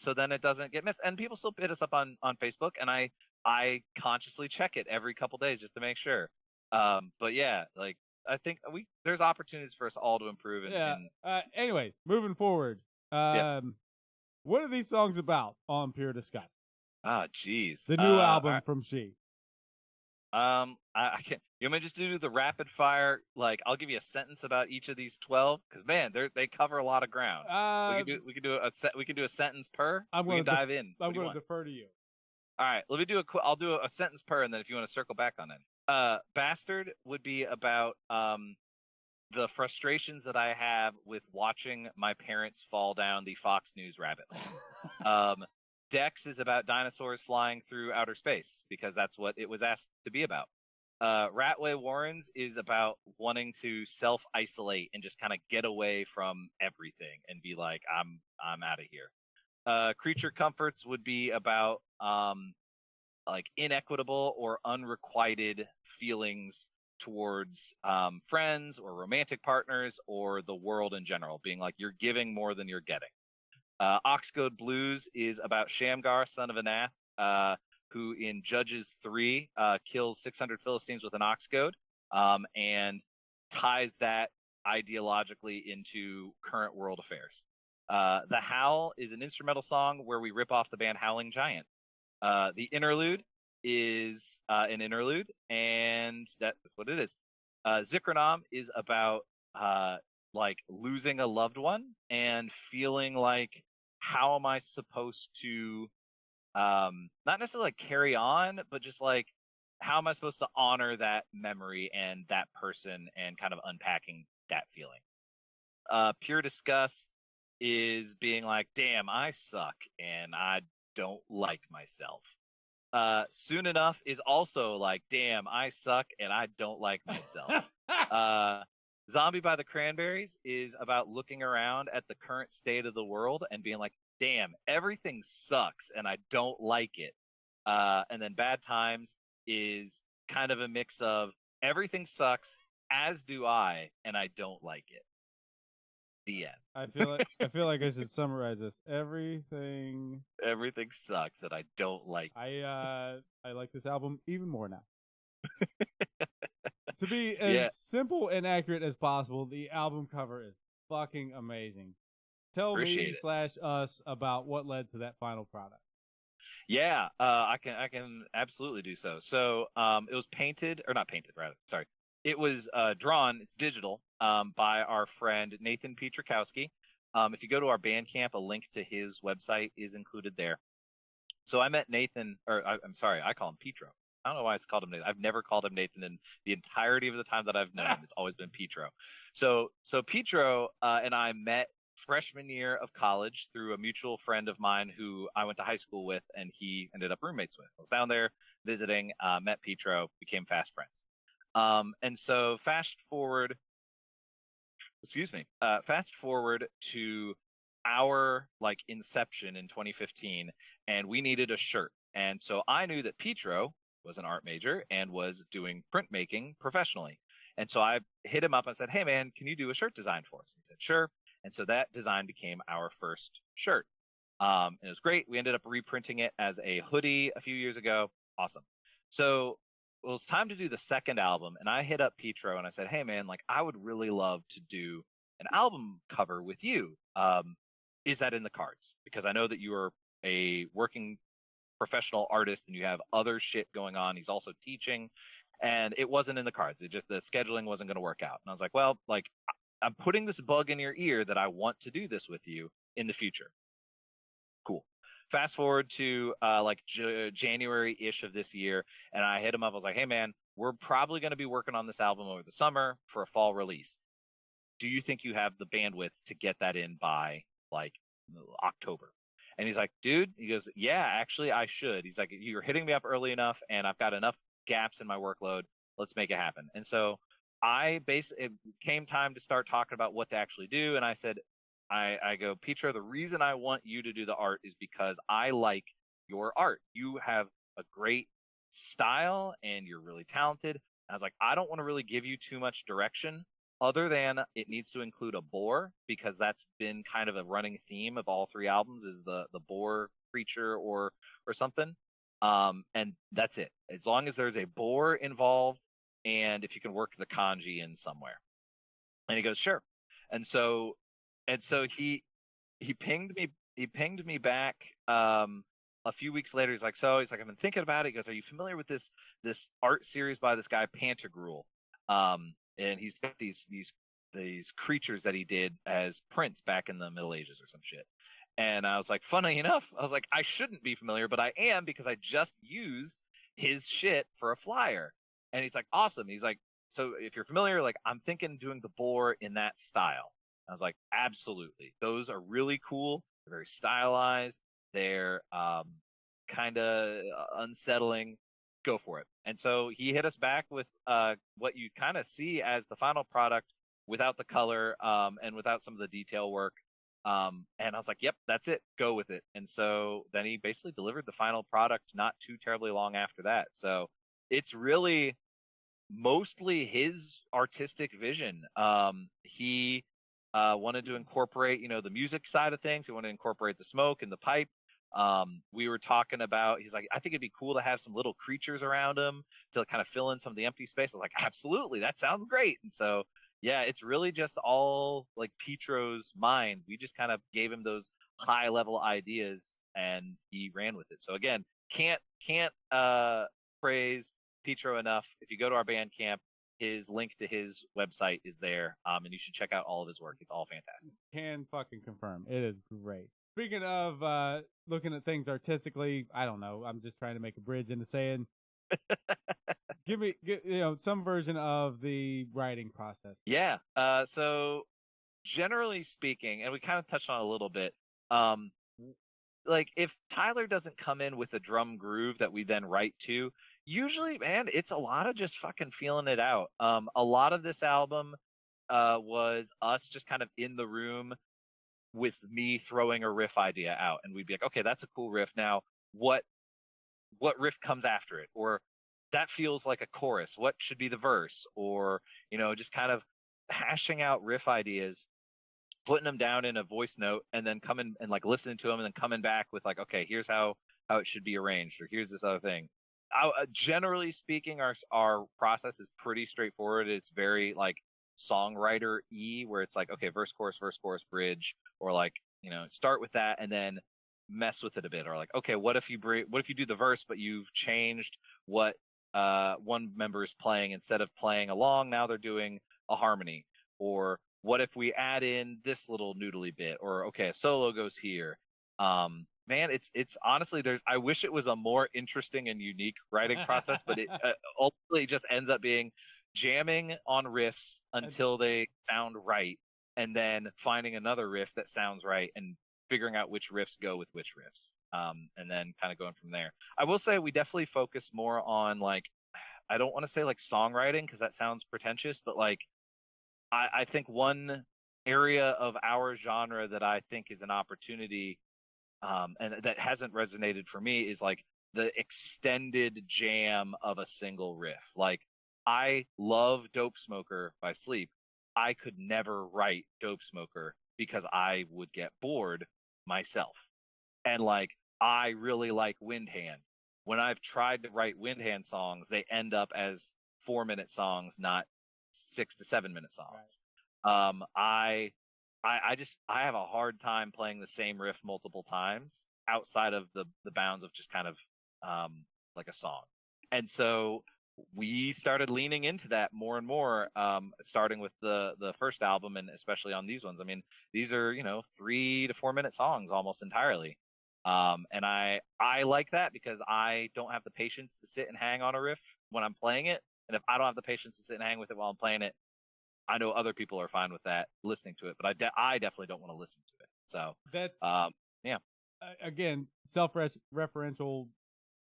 so then it doesn't get missed. And people still hit us up on Facebook, and I consciously check it every couple days just to make sure. But yeah, like, I think there's opportunities for us all to improve.
Anyways, moving forward, what are these songs about on Pure Disgust?
Ah, jeez.
The new album from Shi.
I can't. You want me to just do the rapid fire? Like, I'll give you a sentence about each of these 12, because man, they cover a lot of ground. We can do a sentence per. We can dive in.
I'm going to defer to you.
All right, let me do I'll do a sentence per, and then if you want to circle back on it. Bastard would be about the frustrations that I have with watching my parents fall down the Fox News rabbit hole. Dex is about dinosaurs flying through outer space, because that's what it was asked to be about. Ratway Warrens is about wanting to self-isolate and just kind of get away from everything and be like, I'm out of here. Creature Comforts would be about like inequitable or unrequited feelings towards friends or romantic partners or the world in general, being like you're giving more than you're getting. Oxgoad Blues is about Shamgar, son of Anath, who in Judges 3 kills 600 Philistines with an ox goad, and ties that ideologically into current world affairs. The Howl is an instrumental song where we rip off the band Howling Giant. The Interlude is an interlude, and that's what it is. Zikranam is about like losing a loved one and feeling like, how am I supposed to not necessarily like carry on, but just like, how am I supposed to honor that memory and that person and kind of unpacking that feeling. Pure Disgust is being like, damn, I suck and I don't like myself. Soon Enough is also like, damn, I suck and I don't like myself. Zombie by the Cranberries is about looking around at the current state of the world and being like, damn, everything sucks and I don't like it. And then Bad Times is kind of a mix of everything sucks, as do I, and I don't like it. The end.
I feel like I should summarize this. Everything
sucks and I don't like it.
I like this album even more now. To be as simple and accurate as possible, the album cover is fucking amazing. Tell me / us about what led to that final product.
Yeah, I can absolutely do so. So it was painted, or not painted, rather. Sorry. It was drawn, it's digital, by our friend Nathan Pietrzakowski. If you go to our Bandcamp, a link to his website is included there. So I met Nathan, or I'm sorry, I call him Pietro. I don't know why it's called him Nathan. I've never called him Nathan in the entirety of the time that I've known him. It's always been Pietro. So Pietro and I met freshman year of college through a mutual friend of mine who I went to high school with, and he ended up roommates with. I was down there visiting, met Pietro, became fast friends. And so fast forward to our like inception in 2015, and we needed a shirt. And so I knew that Pietro was an art major and was doing printmaking professionally. And so I hit him up and said, hey man, can you do a shirt design for us? He said, sure. And so that design became our first shirt. And it was great. We ended up reprinting it as a hoodie a few years ago. Awesome. So it was time to do the second album, and I hit up Pietro and I said, hey man, like I would really love to do an album cover with you. Is that in the cards? Because I know that you are a working professional artist and you have other shit going on. He's also teaching, and it wasn't in the cards. It just, the scheduling wasn't going to work out. And I was like, well, like I'm putting this bug in your ear that I want to do this with you in the future. Cool. Fast forward to January-ish of this year, and I hit him up. I was like, hey, man, we're probably going to be working on this album over the summer for a fall release. Do you think you have the bandwidth to get that in by, like, October? And he's like, dude, he goes, yeah, actually, I should. He's like, you're hitting me up early enough, and I've got enough gaps in my workload. Let's make it happen. And so it came time to start talking about what to actually do, and I said, I go, Pietro, the reason I want you to do the art is because I like your art. You have a great style and you're really talented. And I was like, I don't want to really give you too much direction other than it needs to include a boar, because that's been kind of a running theme of all three albums is the boar creature or something. And that's it. As long as there's a boar involved and if you can work the kanji in somewhere. And he goes, sure. And so he pinged me back a few weeks later. He's like, I've been thinking about it. He goes, are you familiar with this art series by this guy Pantagruel? And he's got these creatures that he did as prints back in the Middle Ages or some shit. And I was like, funny enough, I was like, I shouldn't be familiar, but I am, because I just used his shit for a flyer. And he's like, awesome. He's like, so if you're familiar, like I'm thinking doing the boar in that style. I was like, absolutely. Those are really cool. They're very stylized. They're kind of unsettling. Go for it. And so he hit us back with what you kind of see as the final product without the color and without some of the detail work. And I was like, yep, that's it. Go with it. And so then he basically delivered the final product not too terribly long after that. So it's really mostly his artistic vision. He wanted to incorporate, the music side of things. He wanted to incorporate the smoke and the pipe. We were talking about, he's like, I think it'd be cool to have some little creatures around him to kind of fill in some of the empty space. I was like, absolutely, that sounds great. And so, yeah, it's really just all like Petro's mind. We just kind of gave him those high level ideas and he ran with it. So again, can't praise Petro enough. If you go to our Bandcamp, his link to his website is there, and you should check out all of his work. It's all fantastic.
Can fucking confirm. It is great. Speaking of looking at things artistically, I don't know. I'm just trying to make a bridge into saying, give me some version of the writing process.
Yeah. So generally speaking, and we kind of touched on it a little bit, like if Tyler doesn't come in with a drum groove that we then write to, usually, man, it's a lot of just fucking feeling it out. A lot of this album was us just kind of in the room with me throwing a riff idea out, and we'd be like, okay, that's a cool riff. Now, what riff comes after it? Or that feels like a chorus. What should be the verse? Or, just kind of hashing out riff ideas, putting them down in a voice note, and then coming and like listening to them, and then coming back with like, okay, here's how it should be arranged, or here's this other thing. Generally speaking, our process is pretty straightforward. It's very like songwriter-y, where it's like, okay, verse, chorus, bridge, or like, start with that and then mess with it a bit, or like, okay, what if you do the verse, but you've changed what one member is playing? Instead of playing along, now they're doing a harmony. Or what if we add in this little noodly bit? Or okay, a solo goes here. Man, it's honestly, I wish it was a more interesting and unique writing process, but it ultimately just ends up being jamming on riffs until they sound right, and then finding another riff that sounds right and figuring out which riffs go with which riffs, and then kind of going from there. I will say we definitely focus more on, like, I don't want to say like songwriting because that sounds pretentious, but like I think one area of our genre that I think is an opportunity, and that hasn't resonated for me, is like the extended jam of a single riff. Like, I love Dope Smoker by Sleep. I could never write Dope Smoker because I would get bored myself. And like, I really like Windhand. When I've tried to write Windhand songs, they end up as 4-minute songs, not 6 to 7 minute songs. Right. I have a hard time playing the same riff multiple times outside of the bounds of just kind of like a song. And so we started leaning into that more and more, starting with the first album, and especially on these ones. I mean, these are 3 to 4 minute songs almost entirely, and I like that because I don't have the patience to sit and hang on a riff when I'm playing it, and if I don't have the patience to sit and hang with it while I'm playing it, I know other people are fine with that, listening to it, but I definitely don't want to listen to it. So
that's
yeah.
Again, self-referential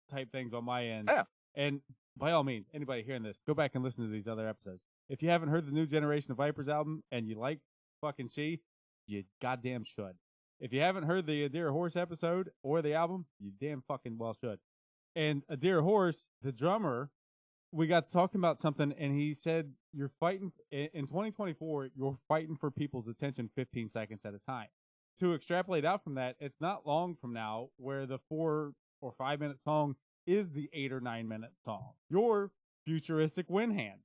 type things on my end.
Yeah.
And by all means, anybody hearing this, go back and listen to these other episodes. If you haven't heard the new Generation of Vipers album and you like fucking Shi, you goddamn should. If you haven't heard the Dear Horse episode or the album, you damn fucking well should. And Dear Horse, the drummer, we got talking about something, and he said, you're fighting in 2024, you're fighting for people's attention 15 seconds at a time. To extrapolate out from that, it's not long from now where the 4 or 5 minute song is the 8 or 9 minute song. Your futuristic Windhand.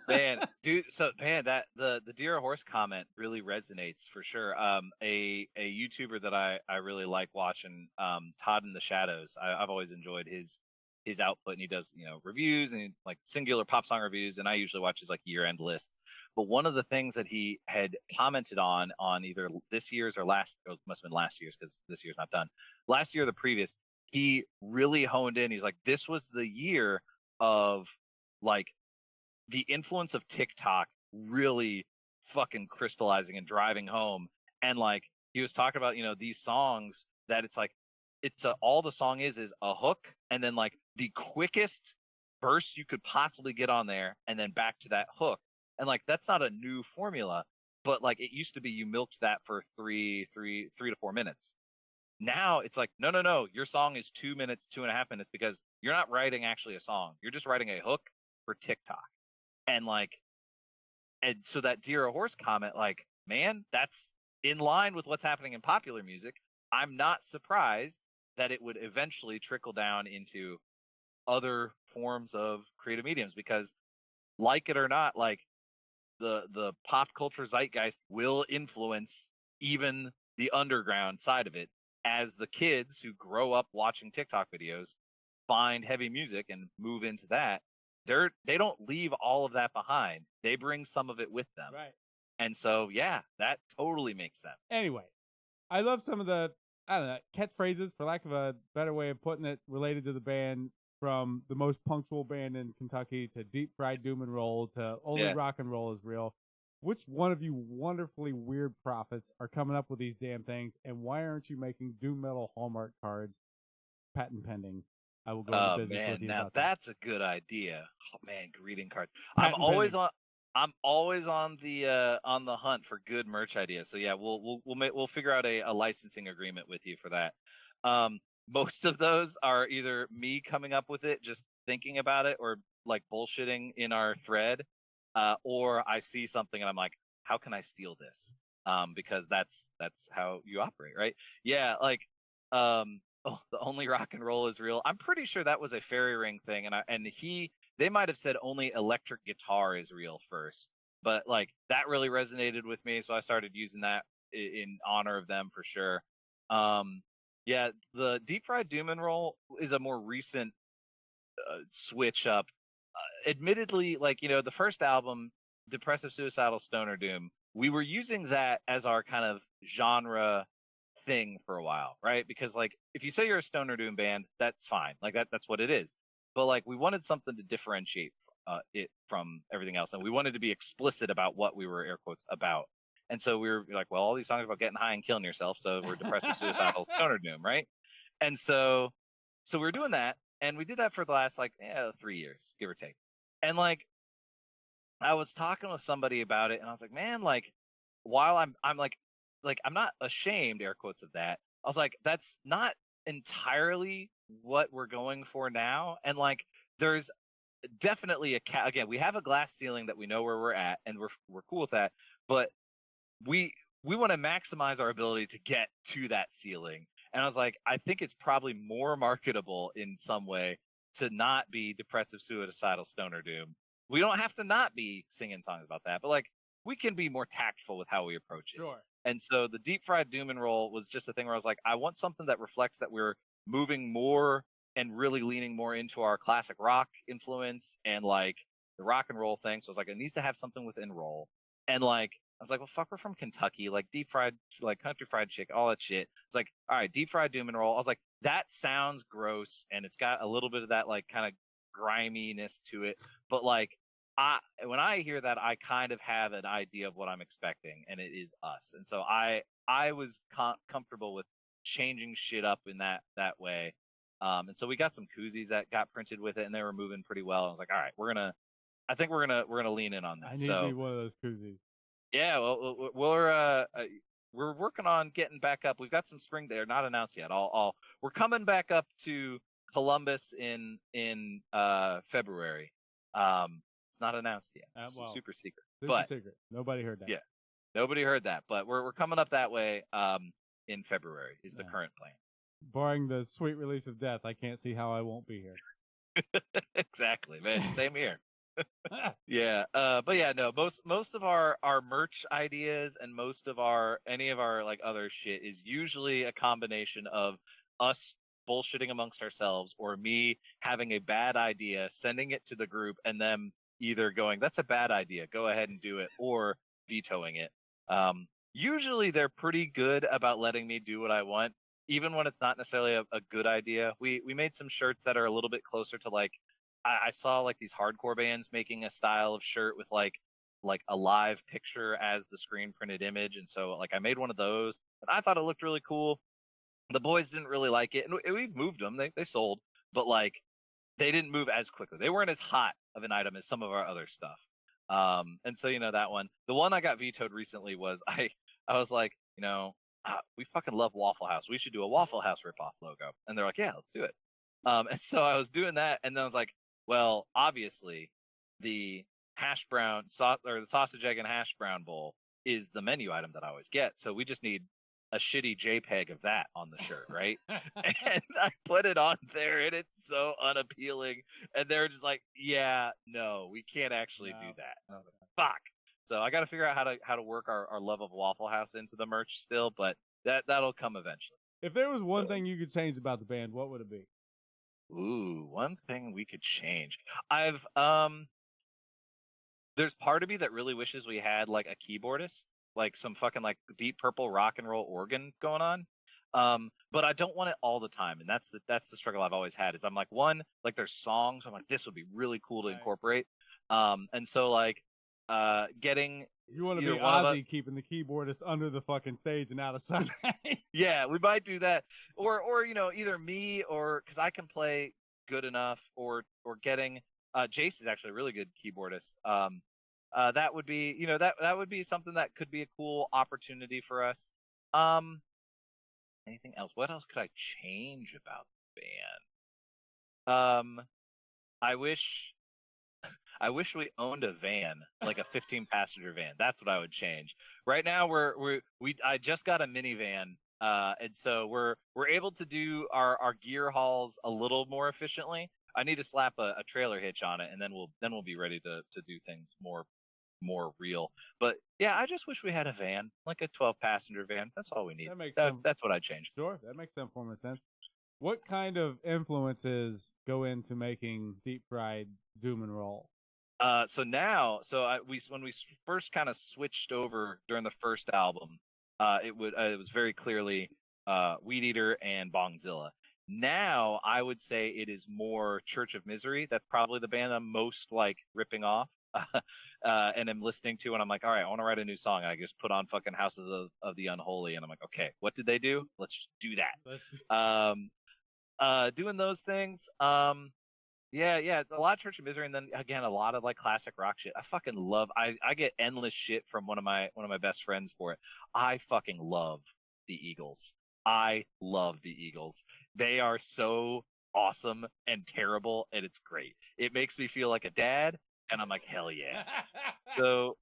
Man, dude, so man, that the Dear Horse comment really resonates for sure. A YouTuber that I really like watching, Todd in the Shadows. I've always enjoyed his output, and he does reviews and like singular pop song reviews, and I usually watch his like year-end lists. But one of the things that he had commented on either this year's or must have been last year's, because this year's not done, last year or the previous, he really honed in. He's like, this was the year of like the influence of TikTok really fucking crystallizing and driving home. And like, he was talking about these songs that it's like, all the song is a hook, and then like the quickest verse you could possibly get on there, and then back to that hook. And like, that's not a new formula, but like it used to be you milked that for 3 to 4 minutes. Now it's like, no, your song is 2 minutes, 2.5 minutes, because you're not writing actually a song. You're just writing a hook for TikTok. And so that Dear a Horse comment, like, man, that's in line with what's happening in popular music. I'm not surprised that it would eventually trickle down into other forms of creative mediums, because like it or not, like the pop culture zeitgeist will influence even the underground side of it, as the kids who grow up watching TikTok videos find heavy music and move into that. They don't leave all of that behind. They bring some of it with them.
Right.
And so, yeah, that totally makes sense.
Anyway, I love some of the, I don't know, catchphrases, for lack of a better way of putting it, related to the band, from the most punctual band in Kentucky to Deep Fried Doom and Roll to Only Rock and Roll is Real. Which one of you wonderfully weird prophets are coming up with these damn things, and why aren't you making doom metal Hallmark cards, patent pending? I will go into business with you
now
about
that's a good idea. Oh man, greeting cards.
Patent
I'm always on the hunt for good merch ideas. So yeah, we'll figure out a licensing agreement with you for that. Most of those are either me coming up with it, just thinking about it, or like bullshitting in our thread, or I see something and I'm like, how can I steal this? Because that's how you operate, right? Yeah, like the Only Rock and Roll is Real. I'm pretty sure that was a fairy ring thing, and they might have said Only Electric Guitar is Real first, but like that really resonated with me, so I started using that in honor of them for sure. Yeah, the Deep Fried Doom and Roll is a more recent switch up. Admittedly, like, the first album, Depressive Suicidal Stoner Doom, we were using that as our kind of genre thing for a while, right? Because like if you say you're a stoner doom band, that's fine. Like that's what it is. But like we wanted something to differentiate it from everything else, and we wanted to be explicit about what we were air quotes about. And so we were like, well, all these songs are about getting high and killing yourself, so we're Depressive Suicidal Stoner Doom, right? And so we were doing that, and we did that for the last 3 years, give or take. And like I was talking with somebody about it, and I was like, man, like while I'm I'm not ashamed, air quotes, of that. I was like, that's not entirely what we're going for now. And like, there's definitely again, we have a glass ceiling that we know where we're at, and we're cool with that. But we want to maximize our ability to get to that ceiling. And I was like, I think it's probably more marketable in some way to not be Depressive Suicidal Stoner Doom. We don't have to not be singing songs about that, but like we can be more tactful with how we approach it.
Sure.
And so the Deep Fried Doom and Roll was just a thing where I was like, I want something that reflects that we're moving more and really leaning more into our classic rock influence and like the rock and roll thing. So I was like, it needs to have something within roll. And like, I was like, well, fuck, we're from Kentucky, like deep fried, like country fried chicken, all that shit. It's like, all right, Deep Fried Doom and Roll. I was like, that sounds gross, and it's got a little bit of that like kind of griminess to it. But like, when I hear that, I kind of have an idea of what I'm expecting, and it is us. And so I was comfortable with changing shit up in that way. And so we got some koozies that got printed with it, and they were moving pretty well. I was like, all right, I think we're gonna lean in on this.
I need to be one of those koozies.
Yeah, well, we're working on getting back up. We've got some spring. They're not announced yet. We're coming back up to Columbus in February. It's not announced yet. Super secret.
Super secret. Nobody heard that.
Yeah, nobody heard that. But we're coming up that way. In February is the current plan.
Barring the sweet release of death, I can't see how I won't be here.
Exactly, man. Same here. Yeah. But yeah, no. Most of our merch ideas and most of any of our like other shit is usually a combination of us bullshitting amongst ourselves, or me having a bad idea, sending it to the group, and them either going, that's a bad idea, go ahead and do it, or vetoing it. Usually they're pretty good about letting me do what I want, even when it's not necessarily a good idea. We made some shirts that are a little bit closer to like, I saw like these hardcore bands making a style of shirt with like a live picture as the screen printed image. And so like I made one of those, and I thought it looked really cool. The boys didn't really like it, and we moved them. They sold, but like they didn't move as quickly. They weren't as hot of an item as some of our other stuff. And so that one. The one I got vetoed recently was I was like, we fucking love Waffle House. We should do a Waffle House ripoff logo. And they're like, yeah, let's do it. And so I was doing that, and then I was like, well, obviously, the hash brown or the sausage, egg, and hash brown bowl is the menu item that I always get. So we just need a shitty JPEG of that on the shirt, right? And I put it on there, and it's so unappealing. And they're just like, yeah, no, we can't actually do that. Fuck. So I got to figure out how to work our love of Waffle House into the merch still, but that'll come eventually.
If there was one thing you could change about the band, what would it be?
Ooh, one thing we could change. There's part of me that really wishes we had like a keyboardist, like some fucking like Deep Purple rock and roll organ going on. But I don't want it all the time, and that's the struggle I've always had. Is I'm like, one, like there's songs I'm like, this would be really cool to incorporate. And so like getting
you want to be Ozzy keeping the keyboardist under the fucking stage and out of sight.
Yeah, we might do that, or either me or because I can play good enough, or getting Jace is actually a really good keyboardist. That would be that would be something that could be a cool opportunity for us. Anything else? What else could I change about the band? I wish we owned a van, like a 15-passenger van. That's what I would change. Right now, I just got a minivan, and so we're able to do our gear hauls a little more efficiently. I need to slap a trailer hitch on it, and then we'll be ready to do things more real. But yeah, I just wish we had a van, like a 12-passenger van. That's all we need. That's what I'd change.
Sure, that makes some form of sense. What kind of influences go into making Deep Fried Doom and Roll?
When we first kind of switched over during the first album, it was very clearly Weed Eater and Bongzilla. Now I would say it is more Church of Misery. That's probably the band I'm most like ripping off, and I'm listening to, and I'm like, all right, I want to write a new song. I just put on fucking Houses of the Unholy, and I'm like, okay, what did they do? Let's just do that. Doing those things. Yeah, it's a lot of Church of Misery, and then again a lot of like classic rock shit. I fucking love. I get endless shit from one of my best friends for it. I fucking love the Eagles. I love the Eagles. They are so awesome and terrible, and it's great. It makes me feel like a dad, and I'm like, hell yeah. So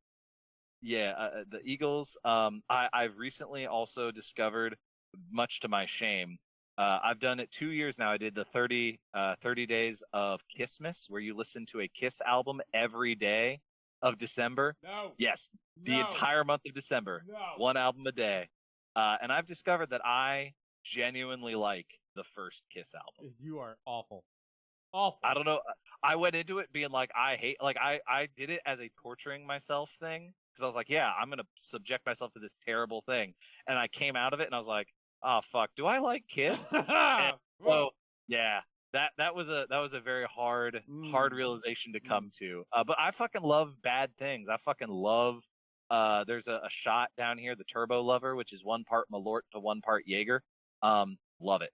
yeah, the Eagles. I've recently also discovered, much to my shame, I've done it 2 years now. I did the 30 days of Kissmas, where you listen to a Kiss album every day of December.
No.
Yes, the entire month of December.
No.
One album a day. And I've discovered that I genuinely like the first Kiss album.
You are awful. Awful.
I don't know. I went into it being like, I did it as a torturing myself thing, because I was like, yeah, I'm going to subject myself to this terrible thing. And I came out of it and I was like, oh fuck, do I like Kiss? So yeah, that was a very hard realization to come to. But I fucking love Bad Things. I fucking love. There's a shot down here, the Turbo Lover, which is 1 part Malort to 1 part Jaeger. Love it.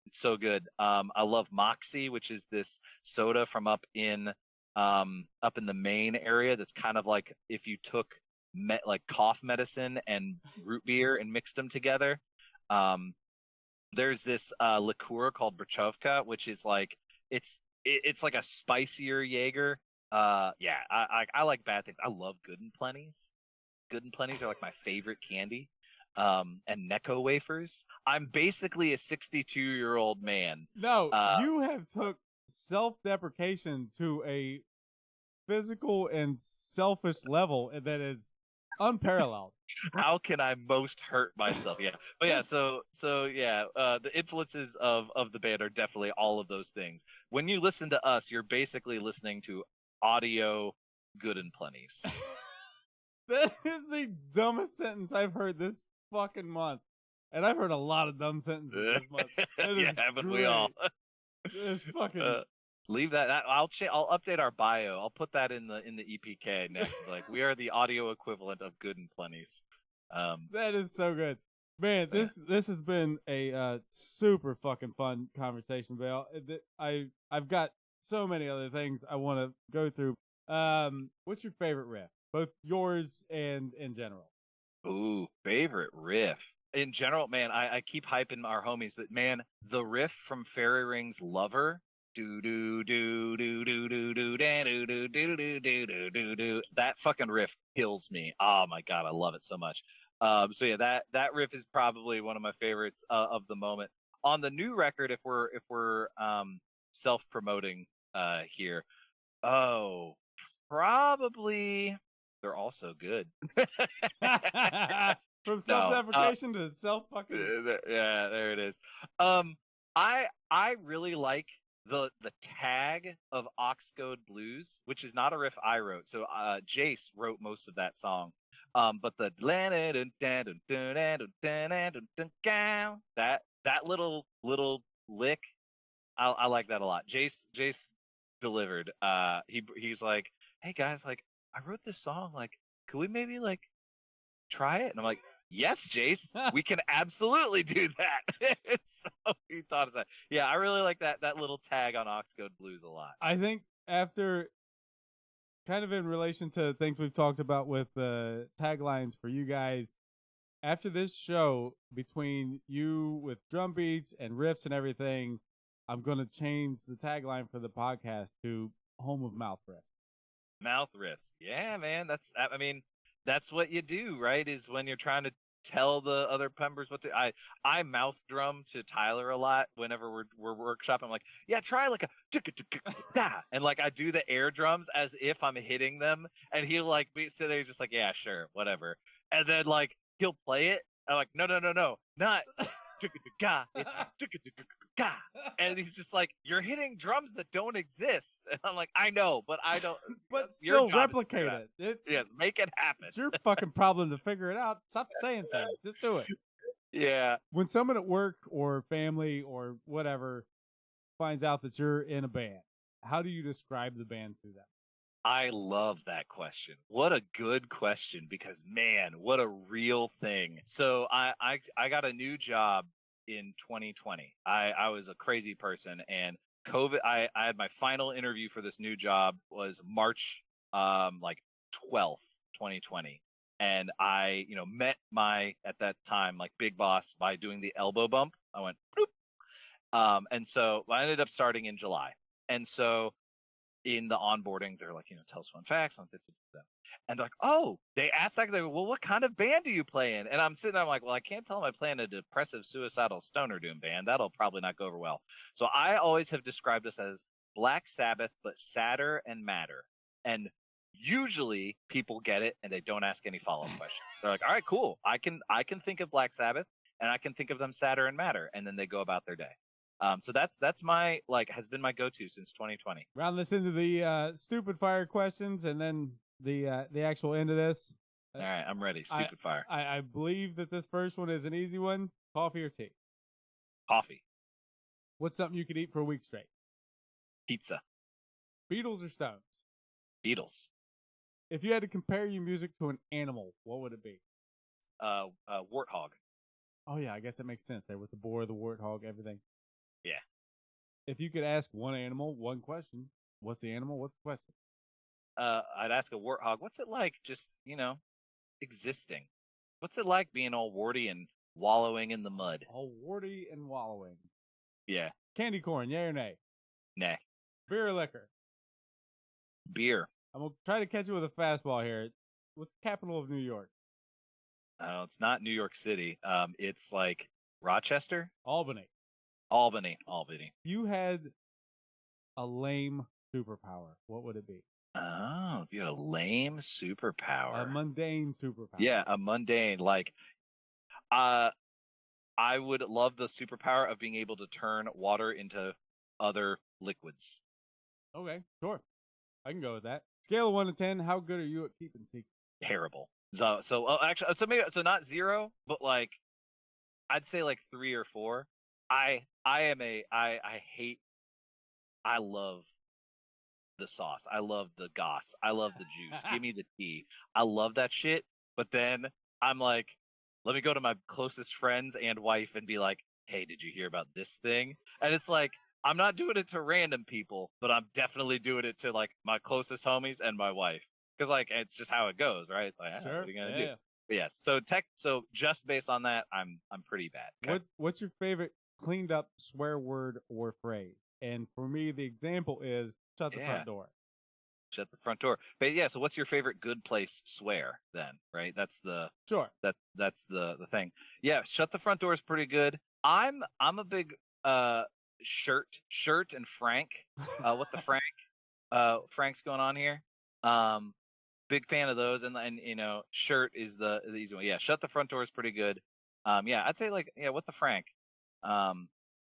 It's so good. I love Moxie, which is this soda from up in the Maine area. That's kind of like if you took like cough medicine and root beer and mixed them together. There's this liqueur called Brachovka, which is like it's like a spicier Jaeger. Yeah, I like Bad Things. I love Good and Plenties. Good and Plenties are like my favorite candy. And Necco wafers. I'm basically a 62-year-old man.
No, you have took self-deprecation to a physical and selfish level that is unparalleled.
How can I most hurt myself? Yeah, but yeah. So yeah. The influences of the band are definitely all of those things. When you listen to us, you're basically listening to audio Good and Plenties.
That is the dumbest sentence I've heard this fucking month, and I've heard a lot of dumb sentences this month.
Yeah, haven't we all?
It's fucking.
Leave that. I'll update our bio. I'll put that in the EPK next. Like, we are the audio equivalent of Good and Plenties.
That is so good, man. This has been a super fucking fun conversation, Bael. I've got so many other things I want to go through. What's your favorite riff? Both yours and in general.
Ooh, favorite riff. In general, man, I keep hyping our homies, but man, the riff from Fairy Ring's Lover, do do do do do do do do do do do do do do, that fucking riff kills me. Oh my god, I love it so much. So yeah, that riff is probably one of my favorites of the moment. On the new record, if we're self-promoting here, oh, probably they're all so good.
From self-deprecation to self-fucking.
Yeah, there it is. I really like the tag of Oxcode Blues, which is not a riff I wrote. So Jace wrote most of that song. But the that little lick, I like that a lot. Jace delivered. He's like, hey guys, like I wrote this song, like could we maybe like try it? And I'm like, yes, Jace, we can absolutely do that. So he thought of that. Yeah, I really like that little tag on Oxcode Blues a lot.
I think after, kind of in relation to things we've talked about with taglines for you guys, after this show, between you with drum beats and riffs and everything, I'm going to change the tagline for the podcast to Home of Mouth Riffs.
Mouth riffs. Yeah, man. That's what you do, right? Is when you're trying to tell the other members what to. I mouth drum to Tyler a lot whenever we're workshopping. I'm like, yeah, try like a and like I do the air drums as if I'm hitting them, and he'll like be sit there just like, yeah, sure, whatever. And then like he'll play it. I'm like, no, not. And he's just like, you're hitting drums that don't exist. And I'm like, I know, but I don't.
But still replicate it.
Yes, make it happen.
It's your fucking problem to figure it out. Stop saying things. Just do it.
Yeah.
When someone at work or family or whatever finds out that you're in a band, how do you describe the band to them?
I love that question. What a good question, because man, what a real thing. So I got a new job in 2020. I was a crazy person, and COVID, I had my final interview for this new job was March like 12th, 2020. And I, met my, at that time, like big boss by doing the elbow bump. I went, bloop. And so I ended up starting in July. And so in the onboarding, they're like, tell us fun facts. And they're like, oh, they asked that. They go, well, what kind of band do you play in? And I'm sitting there, I'm like, well, I can't tell them I play in a depressive, suicidal stoner doom band. That'll probably not go over well. So I always have described us as Black Sabbath, but sadder and madder. And usually people get it and they don't ask any follow-up questions. They're like, all right, cool. I can think of Black Sabbath and I can think of them sadder and madder. And then they go about their day. So that's my, has been my go-to since 2020.
Round this into the stupid fire questions and then the actual end of this.
All right, I'm ready. Stupid fire.
I believe that this first one is an easy one. Coffee or tea?
Coffee.
What's something you could eat for a week straight?
Pizza.
Beatles or Stones?
Beatles.
If you had to compare your music to an animal, what would it be?
Warthog.
Oh yeah, I guess that makes sense there with the boar, the warthog, everything.
Yeah.
If you could ask one animal one question, what's the animal? What's the question?
I'd ask a warthog, what's it like just, existing? What's it like being all warty and wallowing in the mud?
All warty and wallowing.
Yeah.
Candy corn, yay or nay?
Nay.
Beer or liquor?
Beer.
I'm going to try to catch you with a fastball here. What's the capital of New York?
It's not New York City. It's like Rochester?
Albany.
You
had a lame superpower. What would it be?
Oh, if you had a lame superpower.
A mundane superpower.
Yeah, a mundane. I would love the superpower of being able to turn water into other liquids.
Okay, sure. I can go with that. Scale of 1 to 10, how good are you at keeping secrets?
Terrible. So not 0, but I'd say 3 or 4. I love the sauce. I love the goss. I love the juice. Give me the tea. I love that shit. But then I'm like, let me go to my closest friends and wife and be like, hey, did you hear about this thing? And it's like, I'm not doing it to random people, but I'm definitely doing it to like my closest homies and my wife. Because like it's just how it goes, right? It's like,
Sure.
what are you gonna do? But yes. So just based on that, I'm pretty bad. Okay?
What's your favorite cleaned up swear word or phrase? And for me, the example is shut the front door.
Shut the front door. But yeah, so what's your favorite good place swear then? Right? That's the That's the thing. Yeah, shut the front door is pretty good. I'm a big shirt and Frank. What the Frank's going on here? Big fan of those, and you know, shirt is the easy one. Yeah, shut the front door is pretty good. Yeah, I'd say like what the Frank.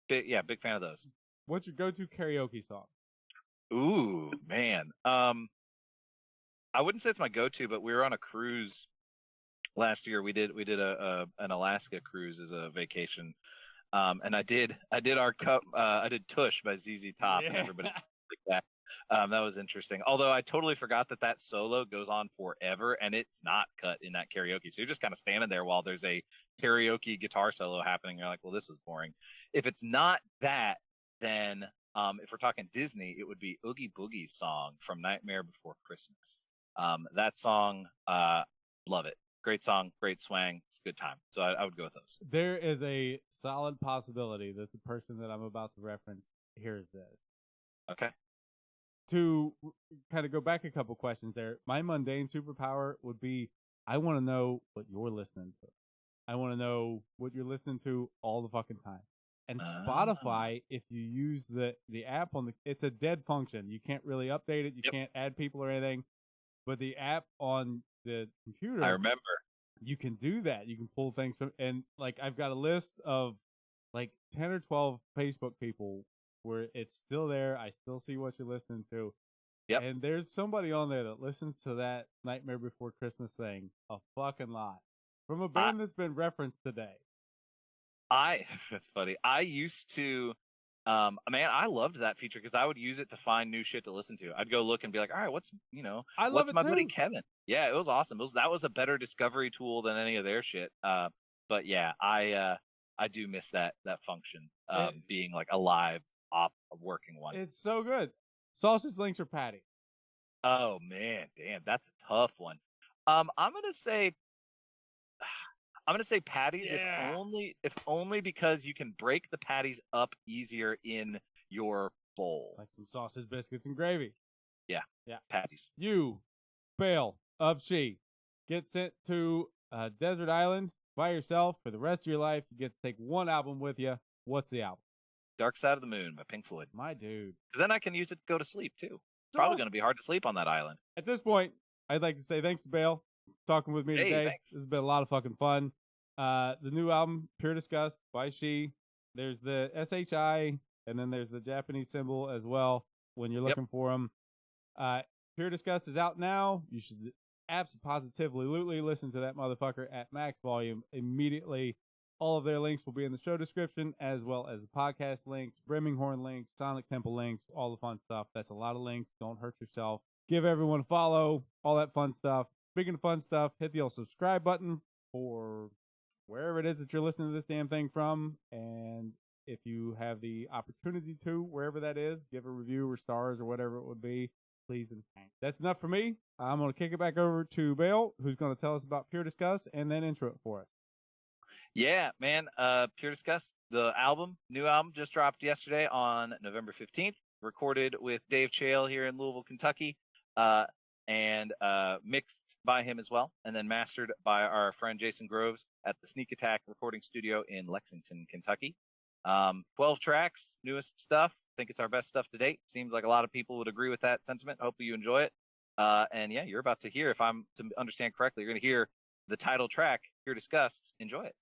Big fan of those.
What's your go-to karaoke song?
Ooh, man. I wouldn't say it's my go-to, but we were on a cruise last year. We did an Alaska cruise as a vacation. And I did our cup. I did Tush by ZZ Top, and everybody like that. That was interesting. Although I totally forgot that solo goes on forever, and it's not cut in that karaoke. So you're just kind of standing there while there's a karaoke guitar solo happening. You're like, well, this is boring. If it's not that, then if we're talking Disney, it would be Oogie Boogie's song from Nightmare Before Christmas. That song, love it. Great song, great swang. It's a good time. So I would go with those.
There is a solid possibility that the person that I'm about to reference hears this.
Okay.
To kind of go back a couple questions there, my mundane superpower would be I want to know what you're listening to. I want to know what you're listening to all the fucking time. And Spotify, if you use the app it's a dead function. You can't really update it. You can't add people or anything. But the app on the computer,
I remember,
you can do that. You can pull things from, and like I've got a list of like 10 or 12 Facebook people where it's still there. I still see what you're listening to.
Yep.
And there's somebody on there that listens to that Nightmare Before Christmas thing a fucking lot from a band that's been referenced today.
That's funny. I used to, I loved that feature because I would use it to find new shit to listen to. I'd go look and be like, all right, what's my buddy Kevin? Yeah, it was awesome. That was a better discovery tool than any of their shit. But yeah, I do miss that function, being like a live working one.
It's so good. Sausage links or patty?
Oh man, damn, that's a tough one. I'm gonna say patties, if only because you can break the patties up easier in your bowl.
Like some sausage biscuits and gravy.
Yeah, patties.
You, Bael of Shi, get sent to a desert island by yourself for the rest of your life. You get to take one album with you. What's the album?
Dark Side of the Moon by Pink Floyd.
My dude.
Because then I can use it to go to sleep, too. Probably going to be hard to sleep on that island.
At this point, I'd like to say thanks to Bael talking with me today.
Thanks.
This has been a lot of fucking fun. The new album, Pure Disgust by Shi. There's the SHI, and then there's the Japanese symbol as well when you're looking for them. Pure Disgust is out now. You should absolutely listen to that motherfucker at max volume immediately. All of their links will be in the show description, as well as the podcast links, Brimming Horn links, Sonic Temple links, all the fun stuff. That's a lot of links. Don't hurt yourself. Give everyone a follow, all that fun stuff. Speaking of fun stuff, hit the old subscribe button for wherever it is that you're listening to this damn thing from. And if you have the opportunity to, wherever that is, give a review or stars or whatever it would be. Please and thanks. That's enough for me. I'm going to kick it back over to Bael, who's going to tell us about Pure Disgust and then intro it for us.
Yeah, man. Pure Disgust, the new album, just dropped yesterday on November 15th. Recorded with Dave Chael here in Louisville, Kentucky, and mixed by him as well, and then mastered by our friend Jason Groves at the Sneak Attack recording studio in Lexington, Kentucky. 12 tracks, newest stuff. I think it's our best stuff to date. Seems like a lot of people would agree with that sentiment. Hopefully you enjoy it. And yeah, you're about to hear, if I'm to understand correctly, you're going to hear the title track, Pure Disgust. Enjoy it.